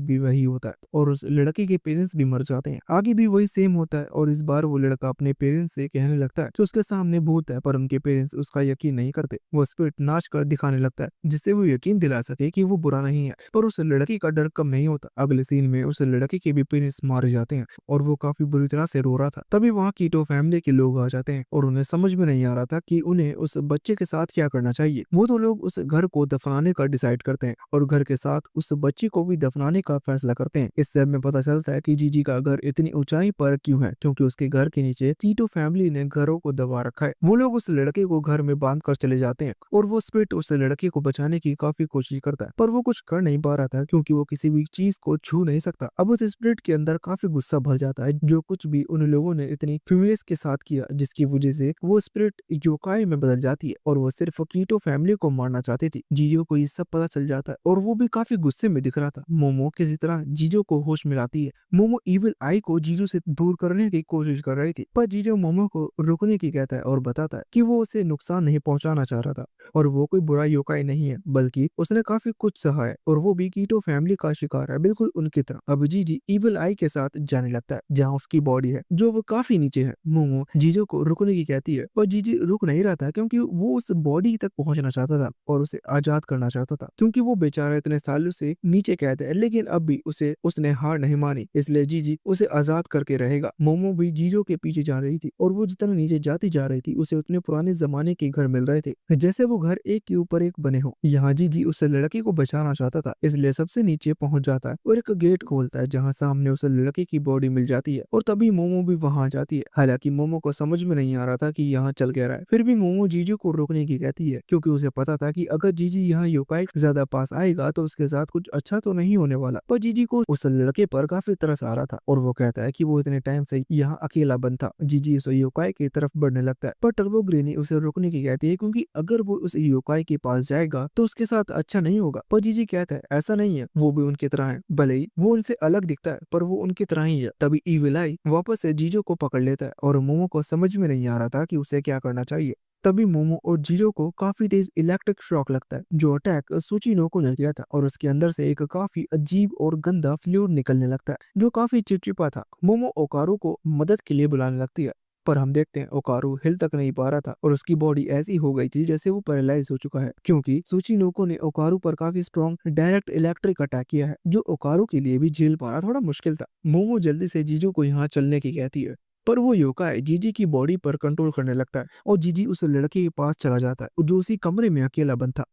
भी वही होता है और उस लड़के के पेरेंट्स भी मर जाते हैं। आगे भी वही सेम होता है और इस बार वो लड़का अपने पेरेंट्स से कहने लगता है कि उसके सामने भूत है, पर उनके पेरेंट्स उसका यकीन नहीं करते। वो स्पिरिट नाच कर दिखाने लगता है जिससे वो यकीन दिला सके कि वो बुरा नहीं है, पर उस लड़की का डर कम नहीं होता। अगले सीन में उस लड़के के भी पेरेंट्स मारे जाते हैं और वो काफी बुरी तरह से रो रहा था। तभी वहाँ कीटो फैमिली के लोग आ जाते हैं और उन्हें समझ में नहीं आ रहा था कि उन्हें उस बच्चे के साथ क्या करना चाहिए। वो तो लोग उस घर को दफनाने का डिसाइड करते हैं और घर के साथ उस बच्ची को भी दफनाने का फैसला करते हैं। इससे हमें पता चलता है कि जीजी का घर इतनी ऊंचाई पर क्यों है, क्योंकि उसके घर के नीचे कीटो फैमिली ने घरों को दबा रखा है। वो लोग उस लड़के को घर में बांध कर चले जाते हैं और वो स्पिरिट उस लड़के को बचाने की काफी कोशिश करता है, पर वो कुछ कर नहीं पा रहा था क्योंकि वो किसी भी चीज को छू नहीं सकता। अब उस स्पिरिट के अंदर काफी गुस्सा भर जाता है जो कुछ भी उन लोगों ने इतनी फीमेल्स के साथ किया, जिसकी वजह से वो स्पिरिट योकाई में बदल जाती है और वो सिर्फ कीटो फैमिली को मारना चाहती थी। जीजो को ये सब पता चल जाता है और वो भी काफी गुस्से में दिख रहा था। मोमो किसी तरह जीजो को होश में लाती है। मोमो इविल आई को जीजो से दूर करने की कोशिश कर रही थी, पर जीजो मोमो को रुकने की कहता है और बताता है कि वो उसे नुकसान नहीं पहुंचाना चाह रहा था और वो कोई बुरा योकाई नहीं है, बल्कि उसने काफी कुछ सहा है और वो भी कीटो फैमिली का शिकार है, बिल्कुल उनकी तरह। अब जीजी इविल आई के साथ जाने लगता है जहाँ उसकी बॉडी है जो वो काफी नीचे है। मोमो जीजो को रुकने की कहती है, पर जीजी रुक नहीं रहा था क्योंकि वो उस बॉडी तक पहुंचना चाहता था और उसे आजाद करना चाहता था, क्योंकि वो बेचारा इतने सालों से नीचे कैद है, लेकिन अब भी उसने हार नहीं मानी, इसलिए जीजी उसे आजाद करके रहेगा। मोमो भी जीजो के पीछे जा रही थी और वो जितना नीचे जाती जा रही थी उसे उतने पुराने जमाने के घर मिल रहे थे, जैसे वो घर एक के ऊपर एक बने हो। यहाँ जीजी उस लड़के को बचाना चाहता था, इसलिए सबसे नीचे पहुंच जाता है और एक गेट खोलता है जहाँ सामने उस लड़के की बॉडी मिल जाती है और तभी मोमो भी वहां जाती है। हालांकि मोमो को समझ में नहीं आ रहा था कि यहाँ चल क्या रहा है, फिर भी मोमो जीजू को रोकने की कहती है क्योंकि उसे पता था कि अगर जीजी यहाँ योकाई ज्यादा पास आएगा तो उसके साथ कुछ अच्छा तो नहीं होने वाला। पर जीजी को उस लड़के पर काफी तरस आ रहा था और वो कहता है कि वो इतने टाइम से यहाँ अकेला बंद था। जीजी उस योकाई की तरफ बढ़ने लगता है, पर टर्बो ग्रेनी उसे रोकने की कहती है क्योंकि अगर वो उस योकाई के पास जाएगा तो उसके साथ अच्छा नहीं होगा। पर जीजी कहता है ऐसा नहीं है, वो भी उनकी तरह है, भले ही वो उनसे अलग दिखता है पर वो उनकी तरह ही है। तभी इविल आई वापस से जीजो को पकड़ लेता है और मोमो को समझ में नहीं आ रहा था कि उसे क्या करना चाहिए। तभी मोमो और जीरो को काफी तेज इलेक्ट्रिक शॉक लगता है जो अटैक सुचिनो को लग गया था और उसके अंदर से एक काफी अजीब और गंदा फ्लूइड निकलने लगता है जो काफी चिपचिपा था। मोमो ओकारू को मदद के लिए बुलाने लगती है, पर हम देखते हैं ओकारू हिल तक नहीं पा रहा था और उसकी बॉडी ऐसी हो गई थी जैसे वो पैरालाइज हो चुका है, क्योंकि सुचिनोको ने ओकारू पर काफी स्ट्रॉन्ग डायरेक्ट इलेक्ट्रिक अटैक किया है जो ओकारू के लिए भी झेल पाना थोड़ा मुश्किल था। मोमो जल्दी से जीजो को यहाँ चलने की कहती है, पर वो योकाई जीजी की बॉडी पर कंट्रोल करने लगता है और जीजी उस लड़के के पास चला जाता है जो उसी कमरे में अकेला बंद था।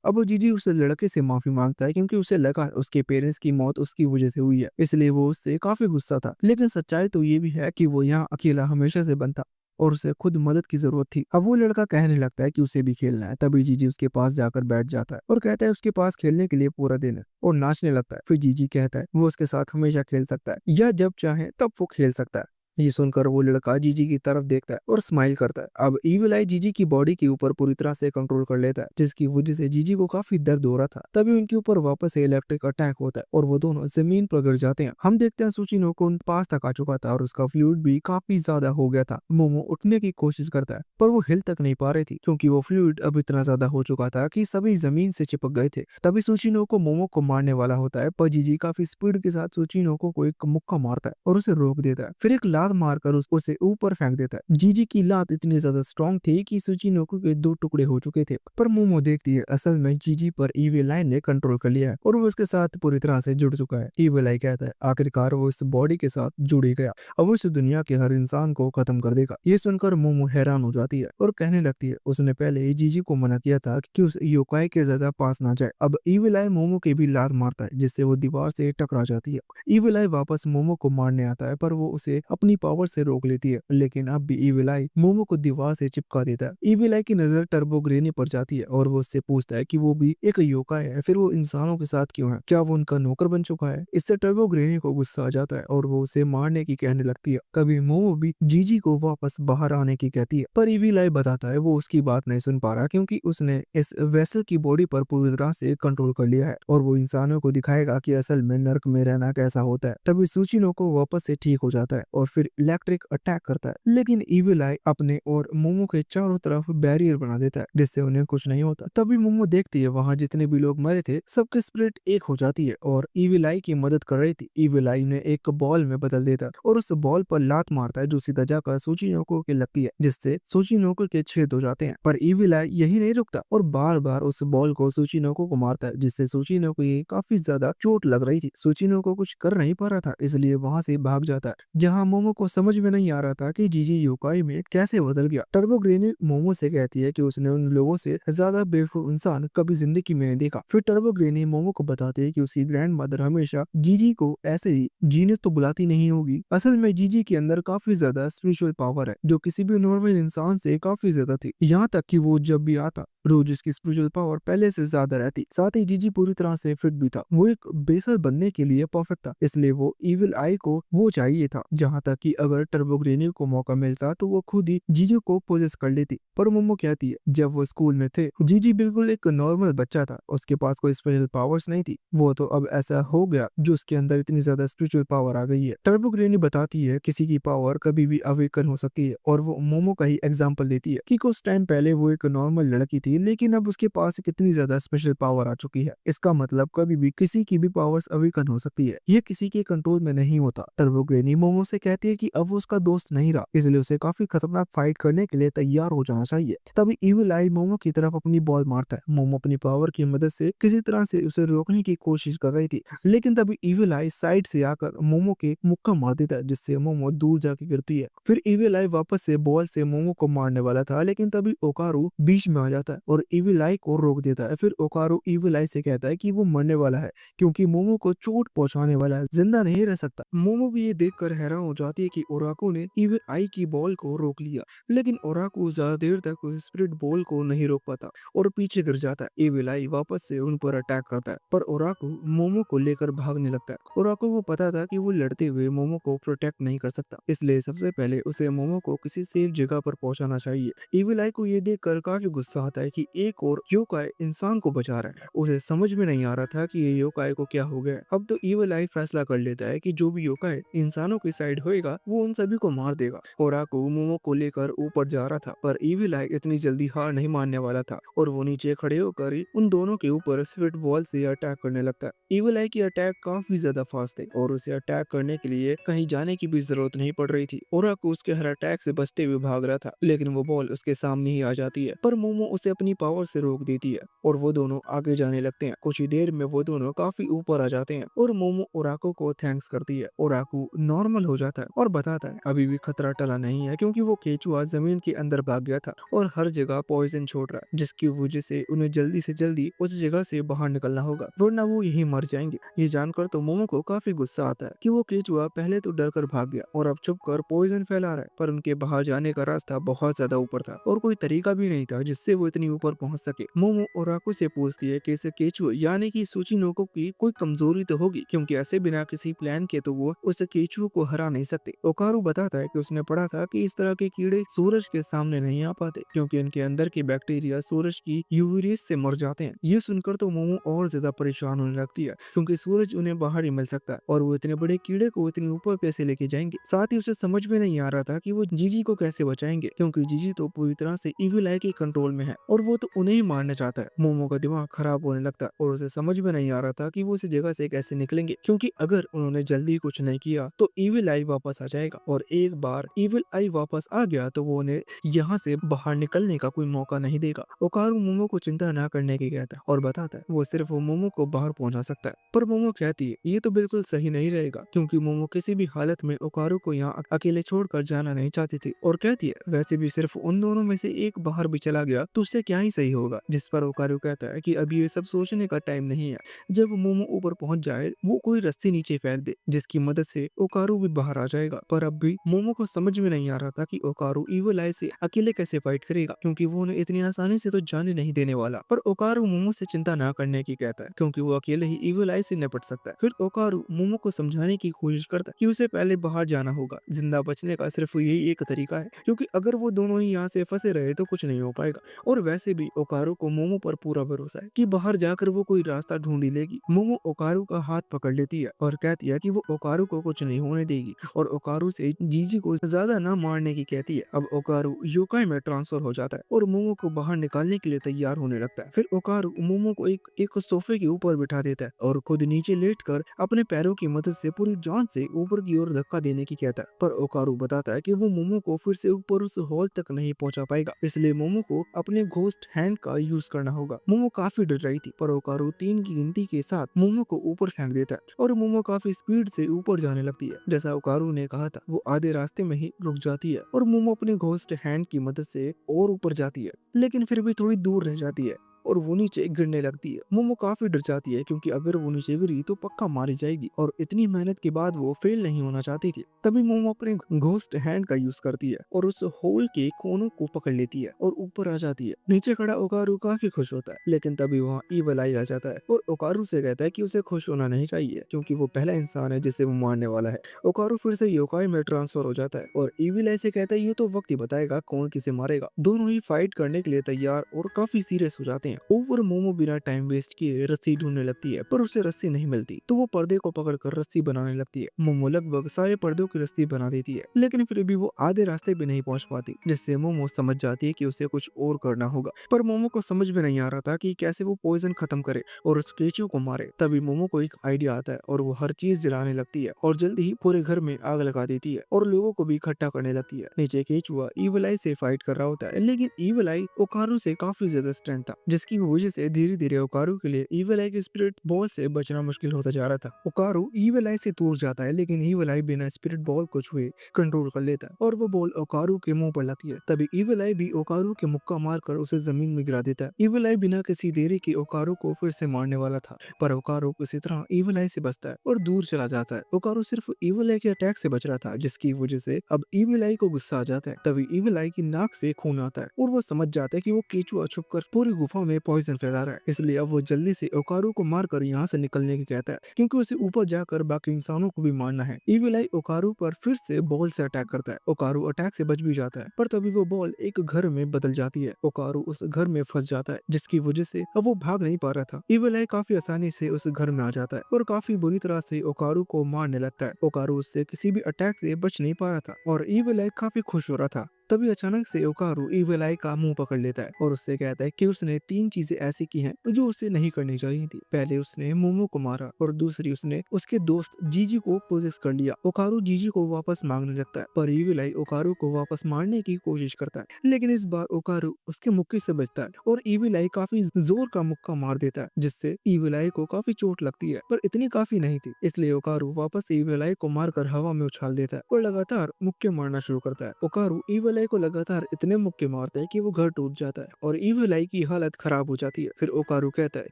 अब वो जीजी उस लड़के से माफी मांगता है क्योंकि उसे लगा उसके पेरेंट्स की मौत उसकी वजह से हुई है, इसलिए वो उससे काफी गुस्सा था। लेकिन सच्चाई तो ये भी है कि वो यहाँ अकेला हमेशा से बंद था और उसे खुद मदद की जरूरत थी। अब वो लड़का कहने लगता है कि उसे भी खेलना है, तभी जीजी उसके पास जाकर बैठ जाता है और कहता है उसके पास खेलने के लिए पूरा दिन है और नाचने लगता है। फिर जीजी कहता है वो उसके साथ हमेशा खेल सकता है या जब चाहे तब वो खेल सकता है। ये सुनकर वो लड़का जीजी की तरफ देखता है और स्माइल करता है। अब इविल आई जीजी की बॉडी के ऊपर पूरी तरह से कंट्रोल कर लेता है जिसकी वजह से जीजी को काफी दर्द हो रहा था। तभी उनके ऊपर वापस से इलेक्ट्रिक अटैक होता है और वो दोनों जमीन पर गिर जाते हैं। हम देखते हैं सुचिनो को उन पास तक आ चुका था और उसका फ्लूइड भी काफी ज्यादा हो गया था। मोमो उठने की कोशिश करता है पर वो हिल तक नहीं पा रही थी क्योंकि वो फ्लूइड अब इतना ज्यादा हो चुका था कि सभी जमीन से चिपक गए थे। तभी सुचिनो को मोमो को मारने वाला होता है पर जीजी काफी स्पीड के साथ सुचिनो को एक मुक्का मारता है और उसे रोक देता है। फिर एक लात मारकर उसे ऊपर फेंक देता है। जीजी की लात इतनी ज्यादा स्ट्रॉन्ग थी कि सुचिनोको के 2 टुकड़े हो चुके थे। पर मोमो देखती है असल में जीजी पर इविल आई ने कंट्रोल कर लिया है और वो उसके साथ पूरी तरह से जुड़ चुका है। इविल आई कहता है आखिरकार वो इस बॉडी के साथ जुड़ ही गया, अब वो इस दुनिया के हर इंसान को खत्म कर देगा। ये सुनकर मोमो हैरान हो जाती है और कहने लगती है उसने पहले ही जीजी को मना किया था कि उस योकाई के ज्यादा पास ना जाए। अब इविल आई मोमो के भी लात मारता है जिससे वो दीवार से टकरा जाती है। इविल आई वापस मोमो को मारने आता है पर वो उसे अपनी पावर से रोक लेती है, लेकिन अब भी इविल आई मोमो को दीवार से चिपका देता है। इविल आई की नजर टर्बो ग्रेनी पर जाती है और वो उससे पूछता है कि वो भी एक योकाई है, फिर वो इंसानों के साथ क्यों है, क्या वो उनका नौकर बन चुका है। इससे टर्बो ग्रेनी को गुस्सा आ जाता है और वो उसे मारने की कहने लगती है। कभी मोमो भी जीजी को वापस बाहर आने की कहती है पर इविल आई बताता है वो उसकी बात नहीं सुन पा रहा क्योंकि उसने इस वेसल की बॉडी पर पूरी तरह से कंट्रोल कर लिया है और वो इंसानों को दिखाएगा कि असल में नर्क में रहना कैसा होता है। तभी सुचिनो को वापस से ठीक हो जाता है और फिर इलेक्ट्रिक अटैक करता है, लेकिन इविल आई अपने और मोमो के चारों तरफ बैरियर बना देता है जिससे उन्हें कुछ नहीं होता। तभी मोमो देखती है वहाँ जितने भी लोग मरे थे सबकी स्पिरिट एक हो जाती है और इविल आई की मदद कर रही थी। इविल आई ने एक बॉल में बदल देता है और उस बॉल पर लात मारता है जो सीधा जाकर सुचिनोको के लगती है जिससे सुचिनोको के छेद हो जाते हैं। पर इविल आई यही नहीं रुकता और बार बार उस बॉल को सुचिनोको को मारता है जिससे सुचिनोको को काफी ज्यादा चोट लग रही थी। सुचिनोको कुछ कर नहीं पा रहा था इसलिए वहां से भाग जाता है, जहां मोमो को समझ में नहीं आ रहा था कि जीजी योकाई में कैसे बदल गया। टर्बो ग्रेनी मोमो से कहती है कि उसने उन लोगों से ज्यादा बेवकूफ इंसान कभी जिंदगी में नहीं देखा। फिर टर्बो ग्रेनी मोमो को बताती है कि उसकी ग्रैंड मदर हमेशा जीजी को ऐसे ही जीनियस तो बुलाती नहीं होगी, असल में जीजी के अंदर काफी ज्यादा स्पिरिचुअल पावर है जो किसी भी नॉर्मल इंसान से काफी ज्यादा थी। यहाँ तक कि वो जब भी आता रोज इसकी स्पिरिचुअल पावर पहले से ज्यादा रहती। साथ ही जीजी पूरी तरह से फिट भी था, वो एक बेसल बनने के लिए परफेक्ट था, इसलिए वो इविल आई को वो चाहिए था। जहाँ तक कि अगर टर्बो ग्रेनी को मौका मिलता तो वो खुद ही जीजी को पोजेस कर लेती। पर मोमो कहती है जब वो स्कूल में थे जीजी बिल्कुल एक नॉर्मल बच्चा था, उसके पास कोई स्पेशल पावर्स नहीं थी, वो तो अब ऐसा हो गया जो उसके अंदर इतनी ज्यादा स्पिरिचुअल पावर आ गई है। टर्बो ग्रेनी बताती है किसी की पावर कभी भी अवेकन हो सकती है और वो मोमो का ही एग्जाम्पल देती है कि कुछ टाइम पहले वो एक नॉर्मल लड़की थी लेकिन अब उसके पास कितनी ज्यादा स्पेशल पावर आ चुकी है। इसका मतलब कभी भी किसी की भी पावर्स अवेकन हो सकती है, ये किसी के कंट्रोल में नहीं होता। टर्बो ग्रेनी मोमो से कहती है कि अब वो उसका दोस्त नहीं रहा, इसलिए उसे काफी खतरनाक फाइट करने के लिए तैयार हो जाना चाहिए। तभी इविल आई मोमो की तरफ अपनी बॉल मारता है। मोमो अपनी पावर की मदद से किसी तरह से उसे रोकने की कोशिश कर रही थी, लेकिन तभी इविल आई साइड से आकर मोमो के मुक्का मार देता है जिससे मोमो दूर जाके गिरती है। फिर इविल आई वापस से बॉल से मोमो को मारने वाला था लेकिन तभी ओकारू बीच में आ जाता है और इविल आई को रोक देता है। फिर ओकारू इविल आई से कहता है कि वो मरने वाला है क्योंकि मोमो को चोट पहुंचाने वाला है, जिंदा नहीं रह सकता। मोमो भी ये देखकर हैरान हो जाती है कि ओराको ने इविल आई की बॉल को रोक लिया, लेकिन ओराको ज्यादा देर तक उस स्पिरिट बॉल को नहीं रोक पाता और पीछे गिर जाता है। इविल आई वापस से उन पर अटैक करता है पर ओराको मोमो को लेकर भागने लगता है। ओराको को पता था कि वो लड़ते हुए मोमो को प्रोटेक्ट नहीं कर सकता, इसलिए सबसे पहले उसे मोमो को किसी सेफ जगह पर पहुंचाना चाहिए। इविल आई को ये देखकर काफी गुस्सा आता है कि एक और योकाई इंसान को बचा रहा है। उसे समझ में नहीं आ रहा था कि ये योकाई को क्या हो गया। अब तो इविल आई फैसला कर लेता है कि जो भी योकाई इंसानों की साइड होएगा वो उन सभी को मार देगा। ओराको मोमो को लेकर ऊपर जा रहा था पर इविल आई इतनी जल्दी हार नहीं मानने वाला था और वो नीचे खड़े होकर ही उन दोनों के ऊपर स्पिरिट वॉल से अटैक करने लगता है। इविल आई की अटैक काफी ज्यादा फास्ट है और उसे अटैक करने के लिए कहीं जाने की भी जरूरत नहीं पड़ रही थी। ओराको उसके हर अटैक से बचते हुए भाग रहा था लेकिन वो बॉल उसके सामने ही आ जाती है, पर मोमो उसे अपनी पावर से रोक देती है और वो दोनों आगे जाने लगते हैं। कुछ ही देर में वो दोनों काफी ऊपर आ जाते हैं और मोमो ओराको को थैंक्स करती है। ओराको नॉर्मल हो जाता है और बताता है अभी भी खतरा टला नहीं है क्योंकि वो केचुआ जमीन के अंदर भाग गया था और हर जगह पॉइजन छोड़ रहा है, जिसकी वजह से उन्हें जल्दी से जल्दी उस जगह से बाहर निकलना होगा वरना वो यही मर जाएंगे। ये जानकर तो मोमो को काफी गुस्सा आता है कि वो केचुआ पहले तो डर कर भाग गया और अब छुप कर पॉइजन फैला रहा है, पर उनके बाहर जाने का रास्ता बहुत ज्यादा ऊपर था और कोई तरीका भी नहीं था जिससे वो इतनी ऊपर पहुंच सके। मोमो ओराको से पूछती है कि इसे केचुआ यानी कि सुचिनोको की कोई कमजोरी तो होगी क्योंकि ऐसे बिना किसी प्लान के तो वो उस केचुआ को हरा नहीं सकते। ओकारू बताता है कि उसने पढ़ा था कि इस तरह के कीड़े सूरज के सामने नहीं आ पाते क्योंकि इनके अंदर के बैक्टीरिया सूरज की यूवी रेस से मर जाते हैं। ये सुनकर तो मोमो और ज्यादा परेशान होने लगती है क्योंकि सूरज उन्हें बाहर ही मिल सकता है और वो इतने बड़े कीड़े को इतनी ऊपर कैसे लेके जाएंगे। साथ ही उसे समझ में नहीं आ रहा था कि वो जीजी को कैसे बचाएंगे क्योंकि जीजी तो पूरी तरह से इविल आई के कंट्रोल में है और वो तो उन्हें ही मारना चाहता है। मोमो का दिमाग खराब होने लगता है और उसे समझ में नहीं आ रहा था कि वो इस जगह से कैसे निकलेंगे क्योंकि अगर उन्होंने जल्दी कुछ नहीं किया तो इविल आई वापस वापस आ जाएगा। और एक बार इविल आई वापस आ गया तो वो उन्हें यहाँ से बाहर निकलने का कोई मौका नहीं देगा। ओकारू मोमो को चिंता ना करने की कहता है और बताता है वो सिर्फ वो मोमो को बाहर पहुंचा सकता है। पर मोमो कहती है ये तो बिल्कुल सही नहीं रहेगा, क्योंकि मोमो किसी भी हालत में ओकारू को यहाँ अकेले छोड़कर जाना नहीं चाहती थी। और कहती है वैसे भी सिर्फ उन दोनों में से एक बाहर भी चला गया तो उससे क्या ही सही होगा। जिस पर ओकारू कहता है कि अभी ये सब सोचने का टाइम नहीं है। जब मोमो ऊपर पहुंच जाए वो कोई रस्सी नीचे फेंक दे जिसकी मदद से ओकारू भी बाहर आ जाएगा। पर अब भी मोमो को समझ में नहीं आ रहा था कि ओकारू इविल आई से अकेले कैसे फाइट करेगा, क्योंकि वो उन्हें इतनी आसानी से तो जाने नहीं देने वाला। पर ओकारू मोमो से चिंता ना करने की कहता है, क्योंकि वो अकेले ही इविल आई से निपट सकता है। फिर ओकारू मोमो को समझाने की कोशिश करता है कि उसे पहले बाहर जाना होगा। जिंदा बचने का सिर्फ यही एक तरीका है, क्योंकि अगर वो दोनों ही यहाँ से फंसे रहे तो कुछ नहीं हो पाएगा। और वैसे भी ओकारू को मोमो पर पूरा भरोसा है कि बाहर जाकर वो कोई रास्ता ढूंढ ही लेगी। मोमो ओकारू का हाथ पकड़ लेती है और कहती है कि वो ओकारू को कुछ नहीं होने देगी और ओकारू से जीजी को ज्यादा ना मारने की कहती है। अब ओकारू योकाई में ट्रांसफर हो जाता है और मोमो को बाहर निकालने के लिए तैयार होने लगता है। फिर ओकारू मोमो को एक सोफे के ऊपर बिठा देता है और खुद नीचे लेटकर अपने पैरों की मदद से पूरी जान से ऊपर की ओर धक्का देने की कहता है। पर ओकारू बताता है कि वो मोमो को फिर से ऊपर उस हॉल तक नहीं पहुंचा पाएगा, इसलिए मोमो को अपने घोस्ट हैंड का यूज करना होगा। मोमो काफी डर रही थी, पर ओकारू 3 की गिनती के साथ मोमो को ऊपर फेंक देता है और मोमो काफी स्पीड से ऊपर जाने लगती है। जैसा ओकारू ने कहा था वो आधे रास्ते में ही रुक जाती है और मोमो अपने घोस्ट हैंड की मदद से और ऊपर जाती है, लेकिन फिर भी थोड़ी दूर रह जाती है और वो नीचे गिरने लगती है। मोमो काफी डर जाती है, क्योंकि अगर वो नीचे गिरी तो पक्का मारी जाएगी और इतनी मेहनत के बाद वो फेल नहीं होना चाहती थी। तभी मोमो अपने घोस्ट हैंड का यूज करती है और उस होल के कोनों को पकड़ लेती है और ऊपर आ जाती है। नीचे खड़ा ओकारू काफी खुश होता है, लेकिन तभी वहाँ ईवल आई आ जाता है और ओकारू से कहता है कि उसे खुश होना नहीं चाहिए, क्योंकि वो पहला इंसान है जिसे वो मारने वाला है। ओकारू फिर से योकाई में ट्रांसफर हो जाता है और ईविल आई से कहता है ये तो वक्त ही बताएगा कौन किसे मारेगा। दोनों ही फाइट करने के लिए तैयार और काफी सीरियस हो जाते हैं। ऊपर मोमो बिना टाइम वेस्ट किए रस्सी ढूंढने लगती है, पर उसे रस्सी नहीं मिलती तो वो पर्दे को पकड़कर रस्सी बनाने लगती है। मोमो लगभग सारे पर्दों की रस्सी बना देती है, लेकिन फिर भी वो आधे रास्ते भी नहीं पहुंच पाती, जिससे मोमो समझ जाती है कि उसे कुछ और करना होगा। पर मोमो को समझ में नहीं आ रहा था कि कैसे वो पॉइजन खत्म करे और उस केचू को मारे। तभी मोमो को एक आइडिया आता है और वो हर चीज जलाने लगती है और जल्दी ही पूरे घर में आग लगा देती है और लोगों को भी इकट्ठा करने लगती है। नीचे केचुआ ईविल आई से फाइट कर रहा होता है, लेकिन ईविल आई ओकारू से काफी ज्यादा स्ट्रेंथ था, जिसकी वजह से धीरे धीरे ओकारू के लिए ईविल आई के स्पिरिट बॉल से बचना मुश्किल होता जा रहा था। ओकारू ईविल आई से दूर जाता है, लेकिन ईविल आई बिना स्पिरिट बॉल को छुए कंट्रोल कर लेता है और वो बॉल ओकारू के मुंह पर लगती है। तभी ईविल आई भी ओकारू के मुक्का मारकर उसे जमीन में गिरा देता है। ईविल आई बिना किसी देरी के ओकारू को फिर से मारने वाला था, पर ओकारू किसी तरह ईविल आई से बचता है और दूर चला जाता है। ओकारू सिर्फ ईविल आई के अटैक से बच रहा था, जिसकी वजह से अब ईविल आई को गुस्सा आ जाता है। तभी ईविल आई की नाक से खून आता है और वो समझ जाता है कि वो केचुआ छुपकर पूरी गुफा में पॉइजन फैला रहा है, इसलिए अब वो जल्दी से ओकारू को मारकर यहाँ से निकलने की कहता है, क्योंकि उसे ऊपर जाकर बाकी इंसानों को भी मारना है। ईविल आई ओकारू पर फिर से बॉल से अटैक करता है। ओकारू अटैक से बच भी जाता है, पर तभी वो बॉल एक घर में बदल जाती है। ओकारू उस घर में फंस जाता है, जिसकी वजह से अब वो भाग नहीं पा रहा था। ईविल आई काफी आसानी से उस घर में आ जाता है और काफी बुरी तरह से ओकारू को मारने लगता है। ओकारू उससे किसी भी अटैक से बच नहीं पा रहा था और ईविल आई काफी खुश हो रहा था। तभी अचानक से ओकारू ईविल आई का मुंह पकड़ लेता है और उससे कहता है कि उसने 3 चीजें ऐसी की हैं जो उसे नहीं करनी चाहिए थी। पहले उसने मोमो को मारा और दूसरी उसने उसके दोस्त जीजी को पोजेस कर लिया। ओकारू जीजी को वापस मांगने लगता है, पर ईविल आई ओकारू को वापस मारने की कोशिश करता है, लेकिन इस बार ओकारू उसके मुक्के से बचता है और ईविल आई काफी जोर का मुक्का मार देता है, जिससे ईविल आई को काफी चोट लगती है, पर इतनी काफी नहीं थी, इसलिए ओकारू वापस ईविल आई को मारकर हवा में उछाल देता है और लगातार मुक्के मारना शुरू करता है। ओकारू ईविल आई को लगातार इतने मुक्के मारता है कि वो घर टूट जाता है और ईविल आई की हालत खराब हो जाती है। फिर ओकारू कहता है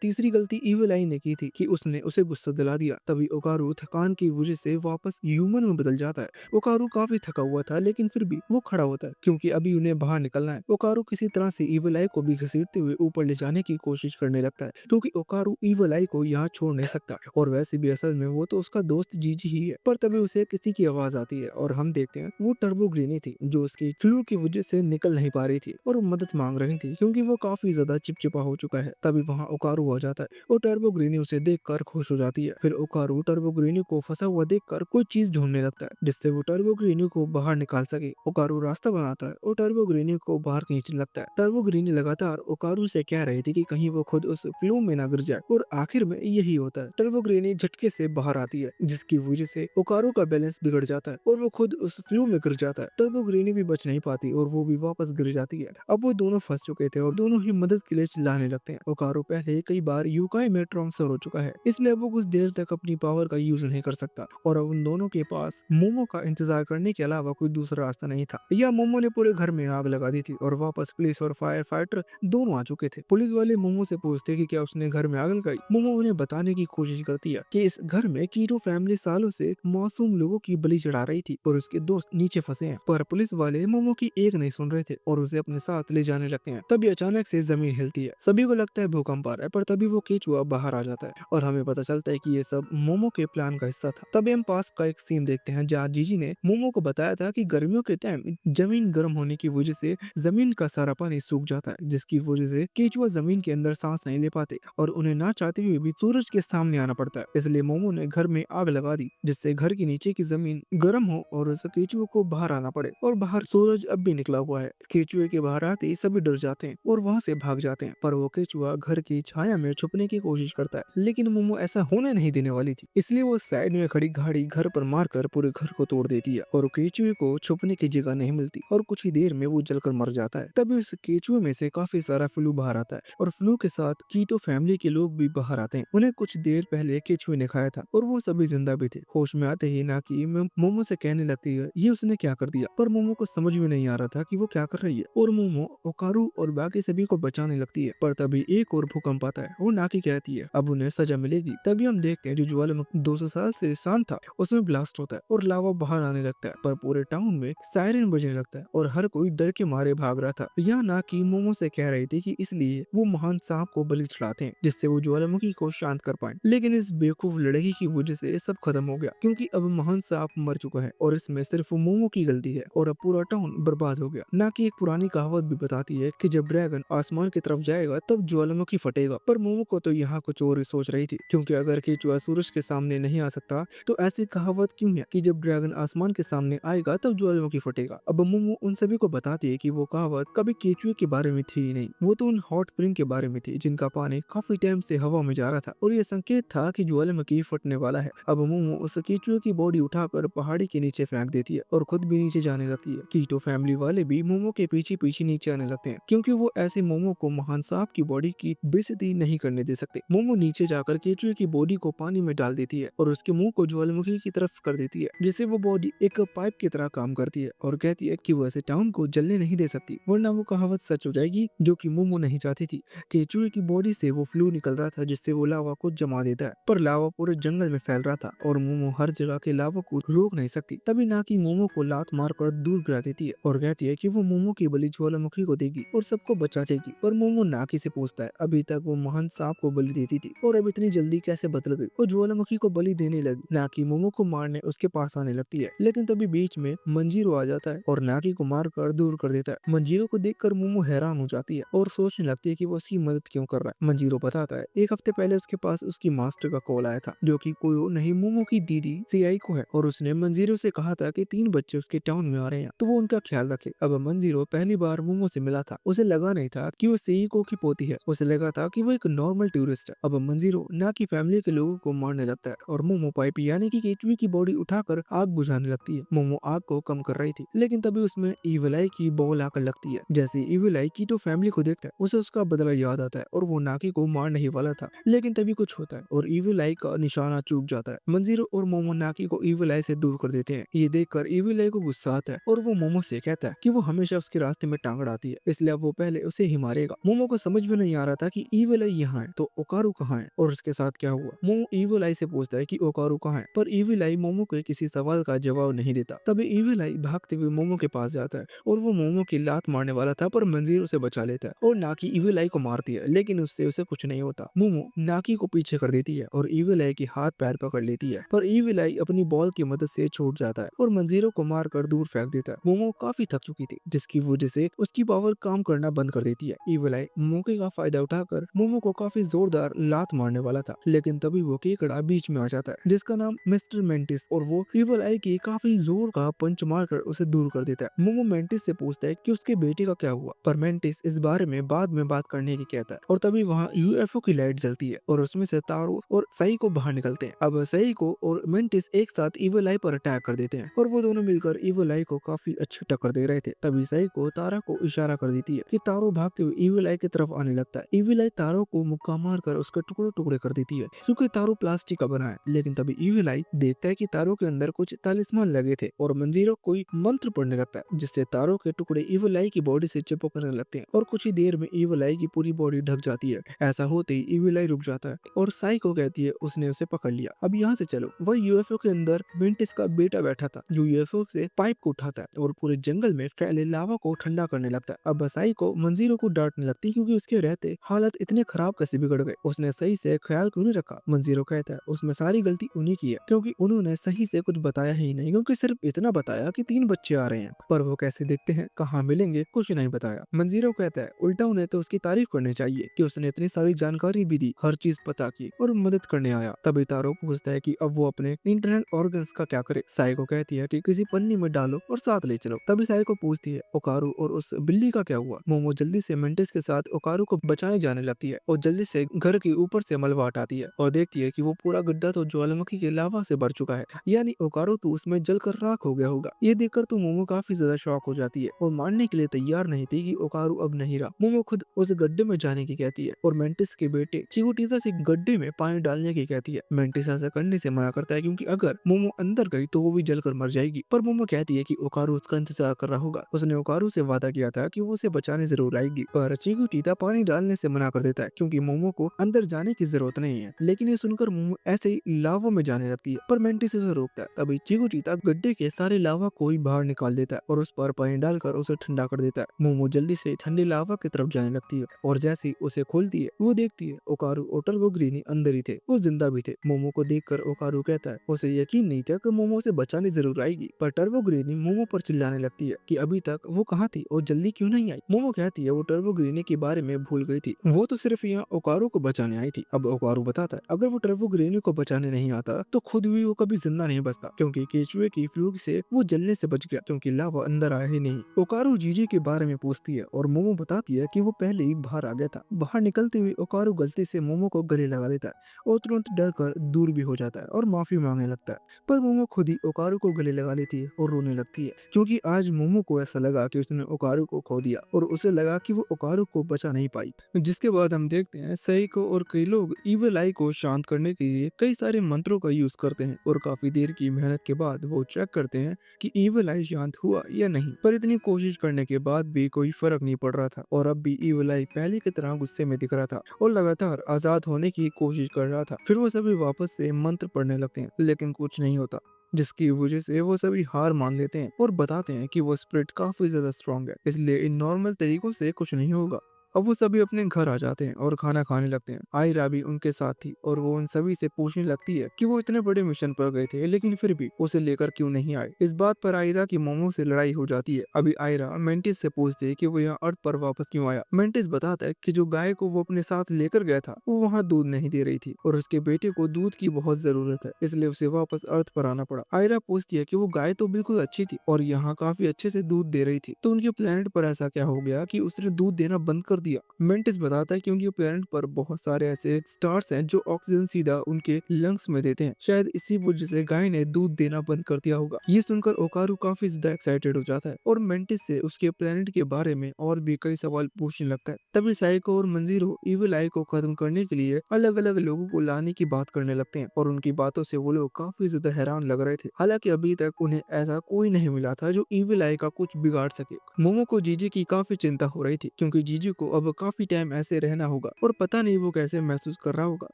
तीसरी गलती ईविल आई ने की थी कि उसने उसे गुस्सा दिला दिया। तभी ओकारू थकान की वजह से वापस ह्यूमन में बदल जाता है। ओकारू काफी थका हुआ था, लेकिन फिर भी वो खड़ा होता है, क्योंकि अभी उन्हें बाहर निकलना है। ओकारू किसी तरह से ईविल आई को भी घसीटते हुए ऊपर ले जाने की कोशिश करने लगता है, क्योंकि ओकारू ईविल आई को यहाँ छोड़ नहीं सकता और वैसे भी असल में वो तो उसका दोस्त जीजी ही है। पर तभी उसे किसी की आवाज आती है और हम देखते हैं वो टर्बो ग्रीनी थी, जो उसकी फ्लू की वजह से निकल नहीं पा रही थी और वो मदद मांग रही थी क्योंकि वो काफी ज्यादा चिपचिपा हो चुका है। तभी वहाँ ओकारू आ जाता है और टर्बो ग्रीनी उसे देखकर खुश हो जाती है। फिर ओकारू टर्बो ग्रीनी को फंसा हुआ देखकर कोई चीज ढूंढने लगता है जिससे वो टर्बो ग्रीनी को बाहर निकाल सके। ओकारू रास्ता बनाता है और टर्बो ग्रीनी को बाहर खींचने लगता है। टर्बो ग्रीनी लगातार ओकारू से कह रही थी कि कहीं वो खुद उस फ्लू में ना गिर जाए और आखिर में यही होता है। टर्बो ग्रीनी झटके से बाहर आती है जिसकी वजह से ओकारू का बैलेंस बिगड़ जाता है और वो खुद उस फ्लू में गिर जाता है। टर्बो ग्रीनी भी बच नहीं पाती और वो भी वापस गिर जाती है। अब वो दोनों फंस चुके थे और दोनों ही मदद के लिए चिल्लाने लगते हैं। ओकारू पहले कई बार यूकाई में ट्रांसफर हो चुका है इसलिए वो कुछ देर तक अपनी पावर का यूज नहीं कर सकता और अब उन दोनों के पास मोमो का इंतजार करने के अलावा कोई दूसरा रास्ता नहीं था। या मोमो ने पूरे घर में आग लगा दी थी और वापस पुलिस और फायर फाइटर दोनों आ चुके थे। पुलिस वाले मोमो से पूछते कि क्या उसने घर में आग लगाई। मोमो उन्हें बताने की कोशिश करती है कि इस घर में कीटो फैमिली सालों से मासूम लोगों की बलि चढ़ा रही थी और उसके दोस्त नीचे फंसे हैं। पर पुलिस वाले मोमो की एक नहीं सुन रहे थे और उसे अपने साथ ले जाने लगते हैं। तभी अचानक से जमीन हिलती है। सभी को लगता है भूकंप आ रहा है पर तभी वो केचुआ बाहर आ जाता है और हमें पता चलता है कि ये सब मोमो के प्लान का हिस्सा था। तभी हम पास का एक सीन देखते हैं जहाँ जीजी ने मोमो को बताया था कि गर्मियों के टाइम जमीन गर्म होने की वजह से जमीन का सारा पानी सूख जाता है जिसकी वजह से केचुआ जमीन के अंदर सांस नहीं ले पाते और उन्हें ना चाहते हुए भी सूरज के सामने आना पड़ता है। इसलिए मोमो ने घर में आग लगा दी जिससे घर के नीचे की जमीन गर्म हो और उस केचुए को बाहर आना पड़े। और बाहर सूरज अब भी निकला हुआ है। केचुए के बाहर आते ही सभी डर जाते हैं और वहाँ से भाग जाते हैं पर वो केचुआ घर की छाया में छुपने की कोशिश करता है लेकिन मोमो ऐसा होने नहीं देने वाली थी इसलिए वो साइड में खड़ी गाड़ी घर पर मारकर पूरे घर को तोड़ देती है और केचुए को छुपने की जगह नहीं मिलती और कुछ ही देर में वो जलकर मर जाता है। तभी उस केचुए में से काफी सारा फ्लू बाहर आता है और फ्लू के साथ कीटो फैमिली के लोग भी बाहर आते हैं। उन्हें कुछ देर पहले केचुए ने खाया था और वो सभी जिंदा भी थे। होश में आते ही नाकी मोमो से कहने लगती है ये उसने क्या कर दिया पर मोमो को समझ में नहीं आ रहा था कि वो क्या कर रही है और मोमो ओकारू और बाकी सभी को बचाने लगती है। पर तभी एक और भूकंप आता है और नाकी कहती है अब उन्हें सजा मिलेगी। तभी हम देखते हैं जो ज्वालामुखी 200 साल से शांत था उसमें ब्लास्ट होता है और लावा बाहर आने लगता है पर पूरे टाउन में सायरन बजने लगता है और हर कोई डर के मारे भाग रहा था। यह नाकी मोमो से कह रही थी कि इसलिए वो महान सांप को बलि चढ़ाते हैं जिससे वो ज्वालामुखी को शांत कर पाए। लेकिन इस बेवकूफ लड़की की वजह से सब खत्म हो गया क्योंकि अब महान सांप मर चुका है और इसमें सिर्फ मोमो की गलती है और अब पूरा टाउन बर्बाद हो गया। नाकी एक पुरानी कहावत भी बताती है कि जब ड्रैगन आसमान की तरफ जाएगा तब ज्वालामुखी फटेगा। पर मोमो को तो यहाँ कुछ और ही सोच रही थी क्योंकि अगर केचुआ सूरज के सामने नहीं आ सकता तो ऐसी कहावत क्यों है कि जब ड्रैगन आसमान के सामने आएगा तब ज्वालामुखी फटेगा। अब मोमो उन सभी को बताती है कि वो कहावत कभी केचुए के बारे में थी ही नहीं, वो तो उन हॉट स्प्रिंग के बारे में थी जिनका पानी काफी टाइम से हवा में जा रहा था और ये संकेत था कि ज्वालामुखी फटने वाला है। अब मोमो उस केचुए की बॉडी उठाकर पहाड़ी के नीचे फेंक देती है और खुद भी नीचे जाने लगती है। कीटो फैमिली वाले भी मोमो के पीछे पीछे नीचे आने लगते हैं क्योंकि वो ऐसे मोमो को महान सांप की बॉडी की बेइज्जती नहीं करने दे सकते। मोमो नीचे जाकर केचुए की बॉडी को पानी में डाल देती है और उसके मुंह को ज्वालामुखी की तरफ कर देती है जिससे वो बॉडी एक पाइप की तरह काम करती है और कहती है कि वो ऐसे टाउन को जलने नहीं दे सकती वरना वो कहावत सच हो जाएगी जो कि मोमो नहीं चाहती थी। केचुए की बॉडी से वो फ्लू निकल रहा था जिससे वो लावा को जमा देता है पर लावा पूरे जंगल में फैल रहा था और मोमो हर जगह के लावा को रोक नहीं सकती। तभी नाकी मोमो को लात मारकर दूर गिरा देती है और कहती है कि वो मोमो की बलि ज्वालामुखी को देगी और सबको बचा लेगी। पर मोमो नाकी से पूछता है अभी तक वो महान सांप को बलि देती थी और अब इतनी जल्दी कैसे बदल गई। वो ज्वालामुखी को बलि देने लगी। नाकी मोमो को मारने उसके पास आने लगती है लेकिन तभी बीच में मंजीरो आ जाता है और नाकी को मारकर दूर कर देता है। मंजीरो को देखकर मोमो हैरान हो जाती है और सोचने लगती है कि वो उसकी मदद क्यों कर रहा है। मंजीरो बताता है एक हफ्ते पहले उसके पास उसकी मास्टर का कॉल आया था जो कि कोई और नहीं मोमो की दीदी सीआई को है और उसने मंजीरो से कहा था कि 3 बच्चे उसके टाउन में आ रहे हैं तो वो उनका ख्याल रखे। अब मंजीरो पहली बार मोमो से मिला था। उसे लगा नहीं था कि वो सीईको की पोती है, उसे लगा था कि वो एक नॉर्मल टूरिस्ट है। अब मंजीरो नाकी फैमिली के लोगों को मारने लगता है और मोमो पाइप यानी कि केचुए की बॉडी उठाकर आग बुझाने लगती है। मोमो आग को कम कर रही थी लेकिन तभी उसमें इविल आई की बॉल आकर लगती है। जैसे इविल आई कीटो फैमिली को देखता है उसे उसका बदला याद आता है और वो नाकी को मारने ही वाला था लेकिन तभी कुछ होता है और इविल आई का निशाना चूक जाता है। मंजीरो और मोमो नाकी को इविल आई से दूर कर देते हैं। ये देखकर इविल आई को गुस्सा आता है और वो मोमो से कहता है कि वो हमेशा उसके रास्ते में टांग अड़ाती है इसलिए अब वो पहले उसे ही मारेगा। मोमो को समझ में नहीं आ रहा था कि इविल आई यहाँ है तो ओकारू कहाँ है और उसके साथ क्या हुआ। मोमो इविल आई से पूछता है कि ओकारू कहाँ है पर इविल आई मोमो को किसी सवाल का जवाब नहीं देता। तभी इविल आई भागते हुए मोमो के पास जाता है और वो मोमो की लात मारने वाला था पर मंजीरो उसे बचा लेता है और नाकी इविल आई को मारती है लेकिन उससे उसे कुछ नहीं होता। मोमो नाकी को पीछे कर देती है और इविल आई के हाथ पैर पकड़ लेती है पर इविल आई अपनी बॉल की मदद से छूट जाता है और मंजीरो को मारकर दूर फेंक देता है। मोमो काफी थक चुकी थी, जिसकी वजह से उसकी पावर काम करना बंद कर देती है। इविल आई मौके का फायदा उठाकर मोमो को काफी जोरदार लात मारने वाला था, लेकिन तभी वो केकड़ा बीच में आ जाता है जिसका नाम मिस्टर मेंटिस, और वो इविल आई की काफी जोर का पंच मारकर उसे दूर कर देता है। मोमो मेंटिस से पूछता है कि उसके बेटे का क्या हुआ, पर मेंटिस इस बारे में बाद में बात करने की कहता है। और तभी वहाँ यूएफओ की लाइट जलती है और उसमें से तारो और सही को बाहर निकलते हैं। अब सही को और मेंटिस एक साथ इविल आई पर अटैक कर देते हैं और वो दोनों मिलकर इविल आई को काफी अच्छी टक्कर दे रहे थे। तभी सही को तारा को इशारा कर देती है कि तारो भागते हुए इविल आई की तरफ आने लगता है। इविल आई तारो को मुक्का मारकर उसके टुकड़े टुकड़े कर देती है क्योंकि तारो प्लास्टिक का बना है। लेकिन तभी इविल आई देखता है कि तारो के अंदर कुछ तालिस्मान लगे थे और मंजीरो कोई मंत्र पढ़ने लगता है, जिससे तारो के टुकड़े इविल आई की बॉडी से चिपकने लगते हैं और कुछ ही देर में इविल आई की पूरी बॉडी ढक जाती है। ऐसा होते ही इविल आई रुक जाता है और साई को कहती है उसने उसे पकड़ लिया, अब यहाँ से चलो। वह यूएफओ के अंदर मेंटिस का बेटा बैठा था जो यूएफओ से पाइप को उठाता है और पूरे जंगल में फैले लावा को ठंडा करने लगता है। अब साई को मंजीरो को डांटने लगती क्योंकि उसके रहते हालत इतने खराब कैसे बिगड़ गए, उसने सही से ख्याल क्यों नहीं रखा। मंजीरो कहता है उसमें सारी गलती उन्हीं की है क्योंकि उन्होंने सही से कुछ बताया ही नहीं, क्योंकि सिर्फ इतना बताया कि 3 बच्चे आ रहे हैं, पर वो कैसे दिखते हैं, कहाँ मिलेंगे, कुछ नहीं बताया। मंजीरो कहता है उल्टा उन्हें तो उसकी तारीफ करनी चाहिए कि उसने इतनी सारी जानकारी भी दी, हर चीज पता की और मदद करने आया। तभी तारो पूछता है कि अब वो अपने इंटरनल ऑर्गन्स का क्या करे। साई को कहती है कि किसी पन्नी में डालो और साथ ले चलो। तभी साई को पूछती है ओकारू और उस बिल्ली का क्या हुआ। मोमो जल्दी से मेंटिस के साथ ओकारू को बचाने जाने लगती है और जल्दी से घर के ऊपर से मलबा हटाती है और देखती है कि वो पूरा गड्ढा तो ज्वालामुखी के लावा से भर चुका है, यानी ओकारू तो उसमें जलकर राख हो गया होगा। ये देखकर तो मोमो काफी ज्यादा शॉक हो जाती है और मानने के लिए तैयार नहीं थी कि ओकारू अब नहीं रहा। मोमो खुद उस गड्ढे में जाने की कहती है और मेंटिस के बेटे चिगुटिता से गड्ढे में पानी डालने की कहती है। मेंटिस ऐसा करने से मना करता है क्योंकि अगर मोमो अंदर गई तो वो भी जलकर मर जाएगी, पर मोमो कहती है कि ओकारू उसका इंतजार कर रहा होगा। उसने ओकारू से वादा किया था कि वो उसे बचाने जरूर आएगी, पर चिगुटिता पानी डालने से मना कर देता है क्योंकि मोमो को अंदर जाने की जरूरत नहीं है। लेकिन ये सुनकर मोमो ऐसे ही लावा में जाने लगती है, पर मेंटिस उसे रोकता है। तभी चिगुटिता गड्ढे के सारे लावा को ही बाहर निकाल देता है और उस पर पानी डालकर उसे ठंडा कर देता है। मोमो जल्दी से ठंडे लावा की तरफ जाने लगती है और जैसे ही उसे खोलती है वो देखती है ओकारू और टर्बो ग्रीनी अंदर ही थे, वो जिंदा भी थे। मोमो को देखकर ओकारू कहता है उसे यकीन नहीं था कि मोमो से बचाने जरूर आएगी, पर टर्बो ग्रीनी मोमो पर चिल्लाने लगती है कि अभी तक वो कहाँ थी और जल्दी क्यों नहीं आई। मोमो कहती है वो टर्बो ग्रीनी के बारे में भूल गई थी, वो तो सिर्फ यहाँ ओकारू को बचाने आई थी। अब ओकारू बताता है अगर वो टर्बो ग्रीनी को बचाने नहीं आता तो खुद भी वो कभी जिंदा नहीं बचता, क्योंकि केचुए की फ्लूक से वो जलने से बच गया क्योंकि लावा अंदर आया ही नहीं। ओकारू जीजी के बारे में पूछती है और मोमो बताती है कि वो पहले ही बाहर आ गया था। बाहर निकलते हुए ओकारू गलती से मोमो को गले लगा लेता है और तुरंत डर कर दूर भी हो जाता है और माफी मांगने लगता है, पर मोमो खुद ही ओकारू को गले लगा लेती है और रोने लगती है क्योंकि आज मोमो को ऐसा लगा कि उसने ओकारू को खो दिया और उसे लगा कि वो ओकारू को बचा नहीं पाई। जिसके बाद हम देखते हैं सईको और कई लोग इविल आई को शांत करने के लिए कई सारे मंत्रों का यूज करते हैं और काफी देर की मेहनत के बाद वो चेक करते हैं कि इविल आई शांत हुआ या नहीं, पर इतनी कोशिश करने के बाद भी कोई फर्क नहीं पड़ रहा था और अब भी इविल आई पहले की तरह गुस्से में दिख रहा था और लगातार आजाद होने की कोशिश कर रहा था। फिर वो सभी वापस से मंत्र पढ़ने लगते हैं लेकिन कुछ नहीं होता, जिसकी वजह से वो सभी हार मान लेते हैं और बताते हैं कि वो स्पिरिट काफी ज्यादा स्ट्रांग है, इसलिए इन नॉर्मल तरीकों से कुछ नहीं होगा। अब वो सभी अपने घर आ जाते हैं और खाना खाने लगते हैं। आयरा भी उनके साथ थी और वो उन सभी से पूछने लगती है कि वो इतने बड़े मिशन पर गए थे लेकिन फिर भी उसे लेकर क्यों नहीं आए। इस बात पर आयरा की मोमो से लड़ाई हो जाती है। अभी आयरा मेंटिस से पूछती है कि वो यहाँ अर्थ पर वापस क्यों आया। मेंटिस बताता है कि जो गाय को वो अपने साथ लेकर गया था वो वहाँ दूध नहीं दे रही थी और उसके बेटे को दूध की बहुत जरूरत है, इसलिए उसे वापस अर्थ पर आना पड़ा। आयरा पूछती है कि वो गाय तो बिल्कुल अच्छी थी और यहाँ काफी अच्छे से दूध दे रही थी, तो उनके प्लेनेट पर ऐसा क्या हो गया कि उसने दूध देना बंद कर दिया। मेंटिस बताता है क्योंकि प्लेनेट पर बहुत सारे ऐसे स्टार्स हैं जो ऑक्सीजन सीधा उनके लंग्स में देते हैं, शायद इसी वजह से गाय ने दूध देना बंद कर दिया होगा। ये सुनकर ओकारू काफी ज्यादा एक्साइटेड हो जाता है और मेंटिस से उसके प्लेनेट के बारे में और भी कई सवाल पूछने लगता है। तभी साइको और मंजीरो इविल आई को खत्म करने के लिए अलग अलग लोगों को लाने की बात करने लगते हैं और उनकी बातों से वो लोग काफी ज्यादा हैरान लग रहे थे। हालांकि अभी तक उन्हें ऐसा कोई नहीं मिला था जो इविल आई का कुछ बिगाड़ सके। मोमो को जीजी की काफी चिंता हो रही थी क्योंकि जीजी को को अब काफी टाइम ऐसे रहना होगा और पता नहीं वो कैसे महसूस कर रहा होगा।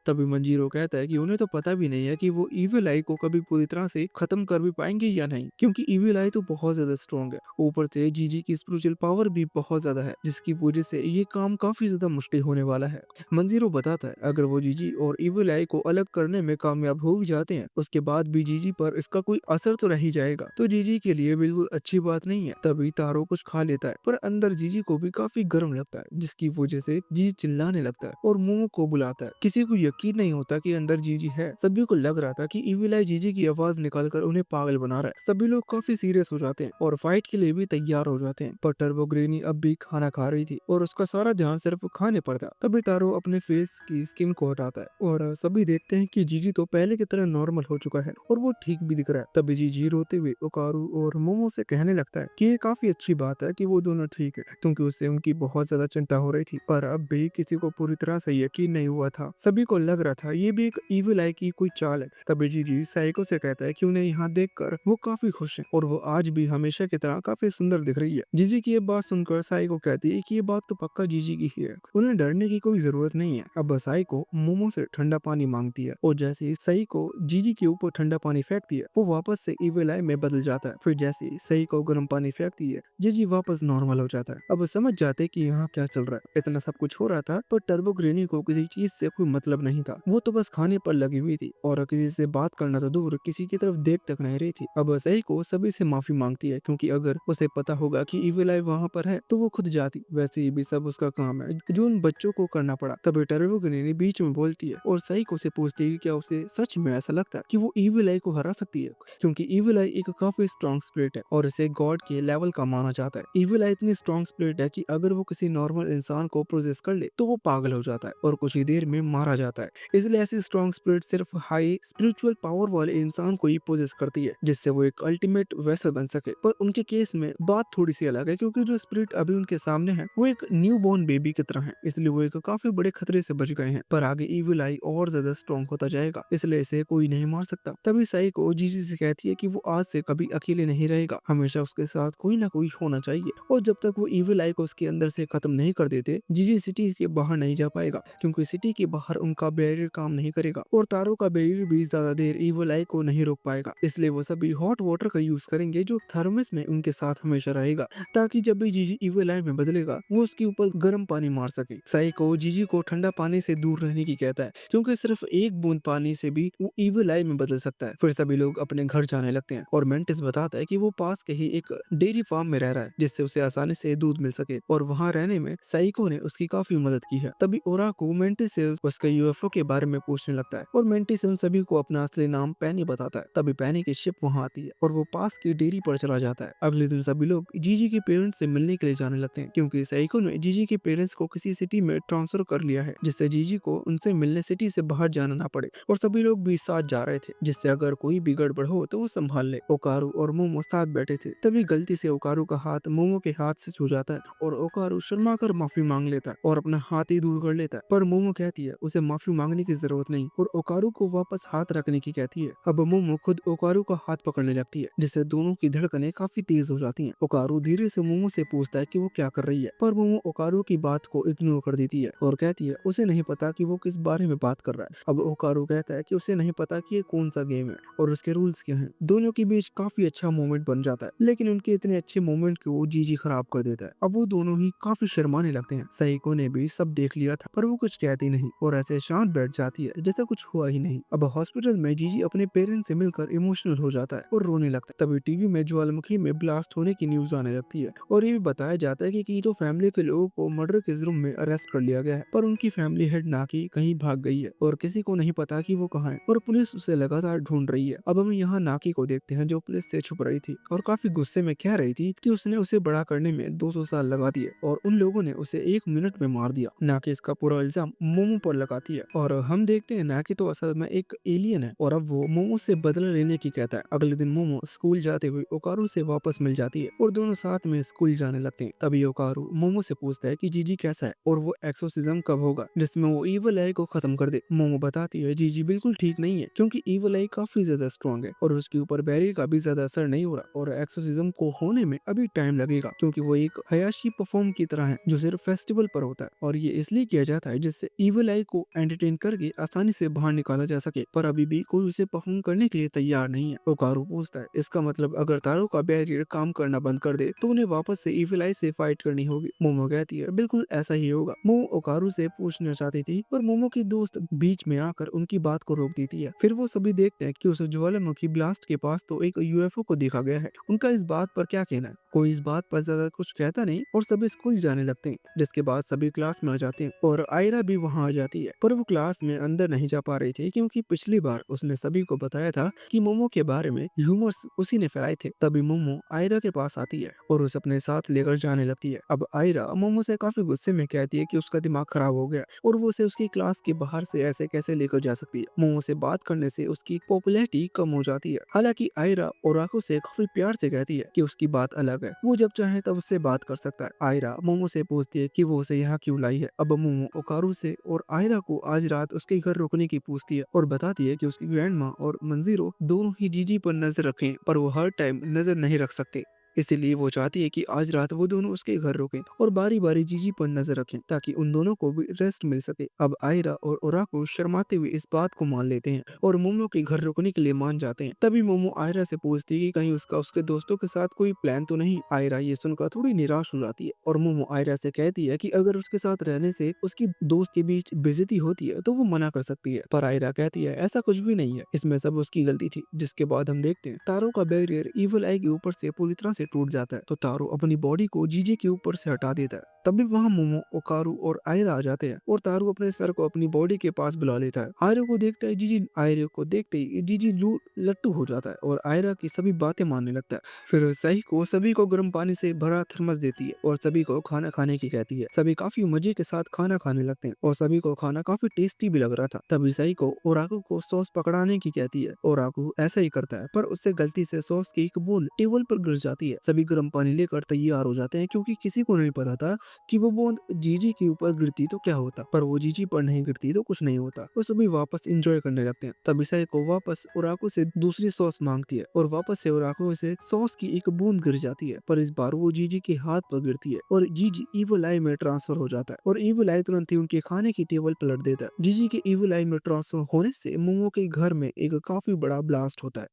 तभी मंजीरो कहता है कि उन्हें तो पता भी नहीं है कि वो इविल आई को कभी पूरी तरह से खत्म कर भी पाएंगे या नहीं, क्योंकि इविल आई तो बहुत ज्यादा स्ट्रॉन्ग है। ऊपर से जीजी की स्पिरिचुअल पावर भी बहुत ज्यादा है, जिसकी वजह से ये काम काफी ज्यादा मुश्किल होने वाला है। मंजीरो बताता है अगर वो जीजी और इविल आई को अलग करने में कामयाब हो भी जाते हैं, उसके बाद भी जीजी पर इसका कोई असर तो रह ही जाएगा, तो जीजी के लिए बिल्कुल अच्छी बात नहीं है। तभी तारो कुछ खा लेता है, पर अंदर जीजी को भी काफी गर्म लगता है, जिसकी वजह से जीजी चिल्लाने लगता है और मोमो को बुलाता है। किसी को यकीन नहीं होता कि अंदर जीजी है। सभी को लग रहा था कि इविल आई जीजी की आवाज निकालकर उन्हें पागल बना रहा है। सभी लोग काफी सीरियस हो जाते हैं और फाइट के लिए भी तैयार हो जाते हैं, पर टर्बो ग्रेनी अब भी खाना खा रही थी और उसका सारा ध्यान सिर्फ खाने पर था। तभी तारो अपने फेस की स्किन को हटाता है और सभी देखते हैं कि जीजी तो पहले की तरह नॉर्मल हो चुका है और वो ठीक भी दिख रहा है। तभी जीजी रोते हुए ओकारू और मोमो से कहने लगता है कि ये काफी अच्छी बात है कि वो दोनों ठीक है, क्योंकि उससे उनकी बहुत ज्यादा चिंता हो रही थी, पर अब भी किसी को पूरी तरह से यकीन नहीं हुआ था। सभी को लग रहा था ये भी एक इविल आई की कोई चाल है। तभी जीजी साइको से कहता है कि उन्हें यहाँ देखकर वो काफी खुश है और वो आज भी हमेशा की तरह काफी सुंदर दिख रही है। जीजी की ये बात सुनकर साइको कहती है कि ये बात तो पक्का जीजी की ही है, उन्हें डरने की कोई जरूरत नहीं है। अब साइको मोमो से ठंडा पानी मांगती है और जैसे ही साइको जीजी के ऊपर ठंडा पानी फेंकती है, वो वापस से इविल आई में बदल जाता है। फिर जैसे ही साइको गर्म पानी फेंकती है, जीजी वापस नॉर्मल हो जाता है। अब समझ जाते कि यहाँ क्या चल रहा है। इतना सब कुछ हो रहा था, पर टर्बो ग्रेनी को किसी चीज से कोई मतलब नहीं था। वो तो बस खाने पर लगी हुई थी और किसी से बात करना तो दूर, किसी की तरफ देख तक नहीं रही थी। अब साइको सभी से माफी मांगती है, क्योंकि अगर उसे पता होगा कि इविल आई वहाँ पर है तो वो खुद जाती। वैसे ही भी सब उसका काम है जो उन बच्चों को करना पड़ा। तभी टर्बो ग्रेनी बीच में बोलती है और साइको से पूछती है कि क्या उसे सच में ऐसा लगता है कि वो इविल आई को हरा सकती है, क्योंकि इविल आई एक काफी स्ट्रॉन्ग स्पिरिट है और इसे गॉड के लेवल का माना जाता है। इविल आई इतनी स्ट्रॉन्ग स्पिरिट है कि अगर वो किसी नॉर्मल इंसान को प्रोजेस कर ले तो वो पागल हो जाता है और कुछ ही देर में मारा जाता है। इसलिए ऐसी स्ट्रॉन्ग स्पिरिट सिर्फ हाई स्पिरिचुअल पावर वाले इंसान को ही पोजेस करती है, जिससे वो एक अल्टीमेट वेसल बन सके। पर उनके केस में बात थोड़ी सी अलग है, क्योंकि जो स्पिरिट अभी उनके सामने है वो एक न्यू बॉर्न बेबी की तरह है, इसलिए वो एक काफी बड़े खतरे से बच गए हैं। पर आगे इविल आई और ज्यादा स्ट्रॉन्ग होता जाएगा, इसलिए इसे कोई नहीं मार सकता। तभी साइको जीजी से कहती है कि वो आज से कभी अकेले नहीं रहेगा, हमेशा उसके साथ कोई ना कोई होना चाहिए, और जब तक वो इविल आई को उसके अंदर से खत्म नहीं कर देते, जीजी सिटी के बाहर नहीं जा पाएगा, क्योंकि सिटी के बाहर उनका बैरियर काम नहीं करेगा और तारों का बैरियर भी ज्यादा देर इविल आई को नहीं रोक पाएगा। इसलिए वो सभी हॉट वाटर का यूज करेंगे जो थर्मस में उनके साथ हमेशा रहेगा, ताकि जब भी जीजी इविल आई में बदलेगा वो उसके ऊपर गर्म पानी मार सके। साइको जीजी को ठंडा पानी से दूर रहने की कहता है, क्योंकि सिर्फ एक बूंद पानी से भी वो इविल आई में बदल सकता है। फिर सभी लोग अपने घर जाने लगते हैं और मेंटिस बताता है कि वो पास के ही एक डेयरी फार्म में रह रहा है, जिससे उसे आसानी से दूध मिल सके, और वहाँ रहने में साइको ने उसकी काफी मदद की है। तभी ओराको मेंटिस से उसके यूएफओ के बारे में पूछने लगता है और मेंटिस उन सभी को अपना असली नाम पैनी बताता है। तभी पैनी की शिप वहाँ आती है और वो पास की डेयरी पर चला जाता है। अगले दिन सभी लोग जीजी के पेरेंट्स से मिलने के लिए जाने लगते हैं, क्योंकि साइको ने जीजी के पेरेंट्स को किसी सिटी में ट्रांसफर कर लिया है, जिससे जीजी को उनसे मिलने सिटी से बाहर जाना ना पड़े, और सभी लोग भी साथ जा रहे थे, जिससे अगर कोई भी गड़बड़ हो तो वो संभाल ले। ओकारू और मोमो साथ बैठे थे, तभी गलती से ओकारू का हाथ मोमो के हाथ से छू जाता है और ओकारू शर्मा कर माफी मांग लेता है और अपना हाथ ही दूर कर लेता है, पर मोमो कहती है उसे माफी मांगने की जरूरत नहीं और ओकारू को वापस हाथ रखने की कहती है। अब मोमो खुद ओकारू का हाथ पकड़ने लगती है, जिससे दोनों की धड़कनें काफी तेज हो जाती हैं। ओकारू धीरे से मोमो से पूछता है कि वो क्या कर रही है, पर मोमो ओकारू की बात को इग्नोर कर देती है और कहती है उसे नहीं पता कि वो किस बारे में बात कर रहा है। अब ओकारू कहता है कि उसे नहीं पता कि ये कौन सा गेम है और उसके रूल्स क्या हैं। दोनों के बीच काफी अच्छा मोमेंट बन जाता है, लेकिन उनके इतने अच्छे मोमेंट को जीजी खराब कर देता है। अब वो दोनों ही काफी शर्माने लगते हैं। साइको ने भी सब देख लिया था, पर वो कुछ कहती नहीं और ऐसे शांत बैठ जाती है जैसे कुछ हुआ ही नहीं। अब हॉस्पिटल में जीजी अपने पेरेंट्स से मिलकर इमोशनल हो जाता है और रोने लगता है। तभी टीवी में ज्वालामुखी में ब्लास्ट होने की न्यूज आने लगती है और ये भी बताया जाता है कि कीटो फैमिली के लोगों को मर्डर के जुर्म में अरेस्ट कर लिया गया है, पर उनकी फैमिली हेड नाकी कहीं भाग गई है और किसी को नहीं पता कि वो कहाँ है और पुलिस उसे लगातार ढूंढ रही है। अब हम यहाँ नाकी को देखते हैं जो पुलिस से छुप रही थी और काफी गुस्से में कह रही थी कि उसने उसे बड़ा करने में 200 साल लगा दिए और उन लोगों ने उसे 1 मिनट में मार दिया। नाकी इसका पूरा इल्जाम मोमो पर लगाती है और हम देखते हैं नाकी तो असल में एक एलियन है और अब वो मोमो से बदला लेने की कहता है। अगले दिन मोमो स्कूल जाते हुए ओकारू से वापस मिल जाती है और दोनों साथ में स्कूल जाने लगते हैं। तभी ओकारू मोमो से पूछता है कि जीजी कैसा है और वो एक्सोर्सिज्म कब होगा जिसमें वो इविल आई को खत्म कर दे। मोमो बताती है जीजी बिल्कुल ठीक नहीं है, क्योंकि इविल आई काफी ज्यादा स्ट्रॉन्ग है और उसके ऊपर बैरियर का भी ज्यादा असर नहीं हो रहा और एक्सोर्सिज्म को होने में अभी टाइम लगेगा, क्योंकि वो एक हयाशी परफॉर्म की तरह है जो सिर्फ फेस्टिवल पर होता है और ये इसलिए किया जाता है जिससे इविल आई को एंटरटेन करके आसानी से बाहर निकाला जा सके, पर अभी भी कोई उसे परफॉर्म करने के लिए तैयार नहीं है। ओकारू पूछता है, इसका मतलब अगर तारो का बैरियर काम करना बंद कर दे तो उन्हें वापस से इविल आई से फाइट करनी होगी। मोमो कहती है, बिल्कुल ऐसा ही होगा। मोमो ओकारू से पूछना चाहती थी पर मोमो की दोस्त बीच में आकर उनकी बात को रोक देती है। फिर वो सभी देखते हैं कि उस ज्वालामुखी ब्लास्ट के पास तो एक यूएफओ को देखा गया है। उनका इस बात पर क्या कहना है? कोई इस बात पर ज्यादा कुछ कहता नहीं और सभी स्कूल जाने लगते हैं, जिसके बाद सभी क्लास में आ जाते हैं और आयरा भी वहां आ जाती है। पर वो क्लास में अंदर नहीं जा पा रही थी क्योंकि पिछली बार उसने सभी को बताया था कि मोमो के बारे में ह्यूमर्स उसी ने फैलाए थे। तभी मोमो आयरा के पास आती है और उसे अपने साथ लेकर जाने लगती है। अब आयरा मोमो से काफी गुस्से में कहती है कि उसका दिमाग खराब हो गया और वो उसे उसकी क्लास के बाहर से ऐसे कैसे लेकर जा सकती है। मोमो से बात करने से उसकी पॉपुलैरिटी कम हो जाती है। हालांकि आयरा ओराको से काफी प्यार से कहती है कि उसकी बात अलग है, वो जब चाहे तब उससे बात कर सकता है। आयरा मोमो से पूछती है कि वो उसे यहाँ क्यों लाई है। अब मोमो ओकारू से और आयरा को आज रात उसके घर रुकने की पूछती है और बताती है कि उसकी ग्रैंड माँ और मंजीरो दोनों ही जीजी पर नजर रखें, पर वो हर टाइम नजर नहीं रख सकते। इसीलिए वो चाहती है कि आज रात वो दोनों उसके घर रुकें और बारी बारी जीजी पर नजर रखें ताकि उन दोनों को भी रेस्ट मिल सके। अब आयरा और ओराको शर्माते हुए इस बात को मान लेते हैं और मोमो के घर रुकने के लिए मान जाते हैं। तभी मोमो आयरा से पूछती है कि कहीं उसका उसके दोस्तों के साथ कोई प्लान तो नहीं। आयरा ये सुनकर थोड़ी निराश हो जाती है और मोमो आयरा से कहती है कि अगर उसके साथ रहने से उसकी दोस्त के बीच बेइज्जती होती है तो वो मना कर सकती है। पर आयरा कहती है ऐसा कुछ भी नहीं है, इसमें सब उसकी गलती थी। जिसके बाद हम देखते हैं तारो का बैरियर इविल आई के ऊपर से पूरी तरह से टूट जाता है तो तारो अपनी बॉडी को जीजे के ऊपर से हटा देता है। तभी वहाँ मोमो ओकारू और आयरा आ जाते हैं और तारू अपने सर को अपनी बॉडी के पास बुला लेता है। आयरा को देखता है जीजी, आयरा को देखते ही जीजी लट्टू हो जाता है और आयरा की सभी बातें मानने लगता है। फिर सही को सभी को गर्म पानी से भरा थर्मस देती है और सभी को खाना खाने की कहती है। सभी काफी मजे के साथ खाना खाने लगते हैं और सभी को खाना काफी टेस्टी भी लग रहा था। तभी सही को ओराकू को सॉस पकड़ाने की कहती है। ओराकू ऐसा ही करता है पर उससे गलती से सॉस की एक बूंद टेबल पर गिर जाती है। सभी गर्म पानी लेकर तैयार हो जाते हैं क्योंकि किसी को नहीं पता था कि वो बूंद जीजी के ऊपर गिरती तो क्या होता, पर वो जीजी पर नहीं गिरती तो कुछ नहीं होता। वो सभी वापस एंजॉय करने लगते हैं। तभी सही को वापस ओराकू से दूसरी सॉस मांगती है और वापस से ओराकू से सॉस की एक बूंद गिर जाती है, पर इस बार वो जीजी के हाथ पर गिरती है और जीजी इविल आई में ट्रांसफर हो जाता है और इविल आई तुरंत ही उनके खाने की टेबल पलट देता है। जीजी के इविल आई में ट्रांसफर होने से मोमो के घर में एक काफी बड़ा ब्लास्ट होता है।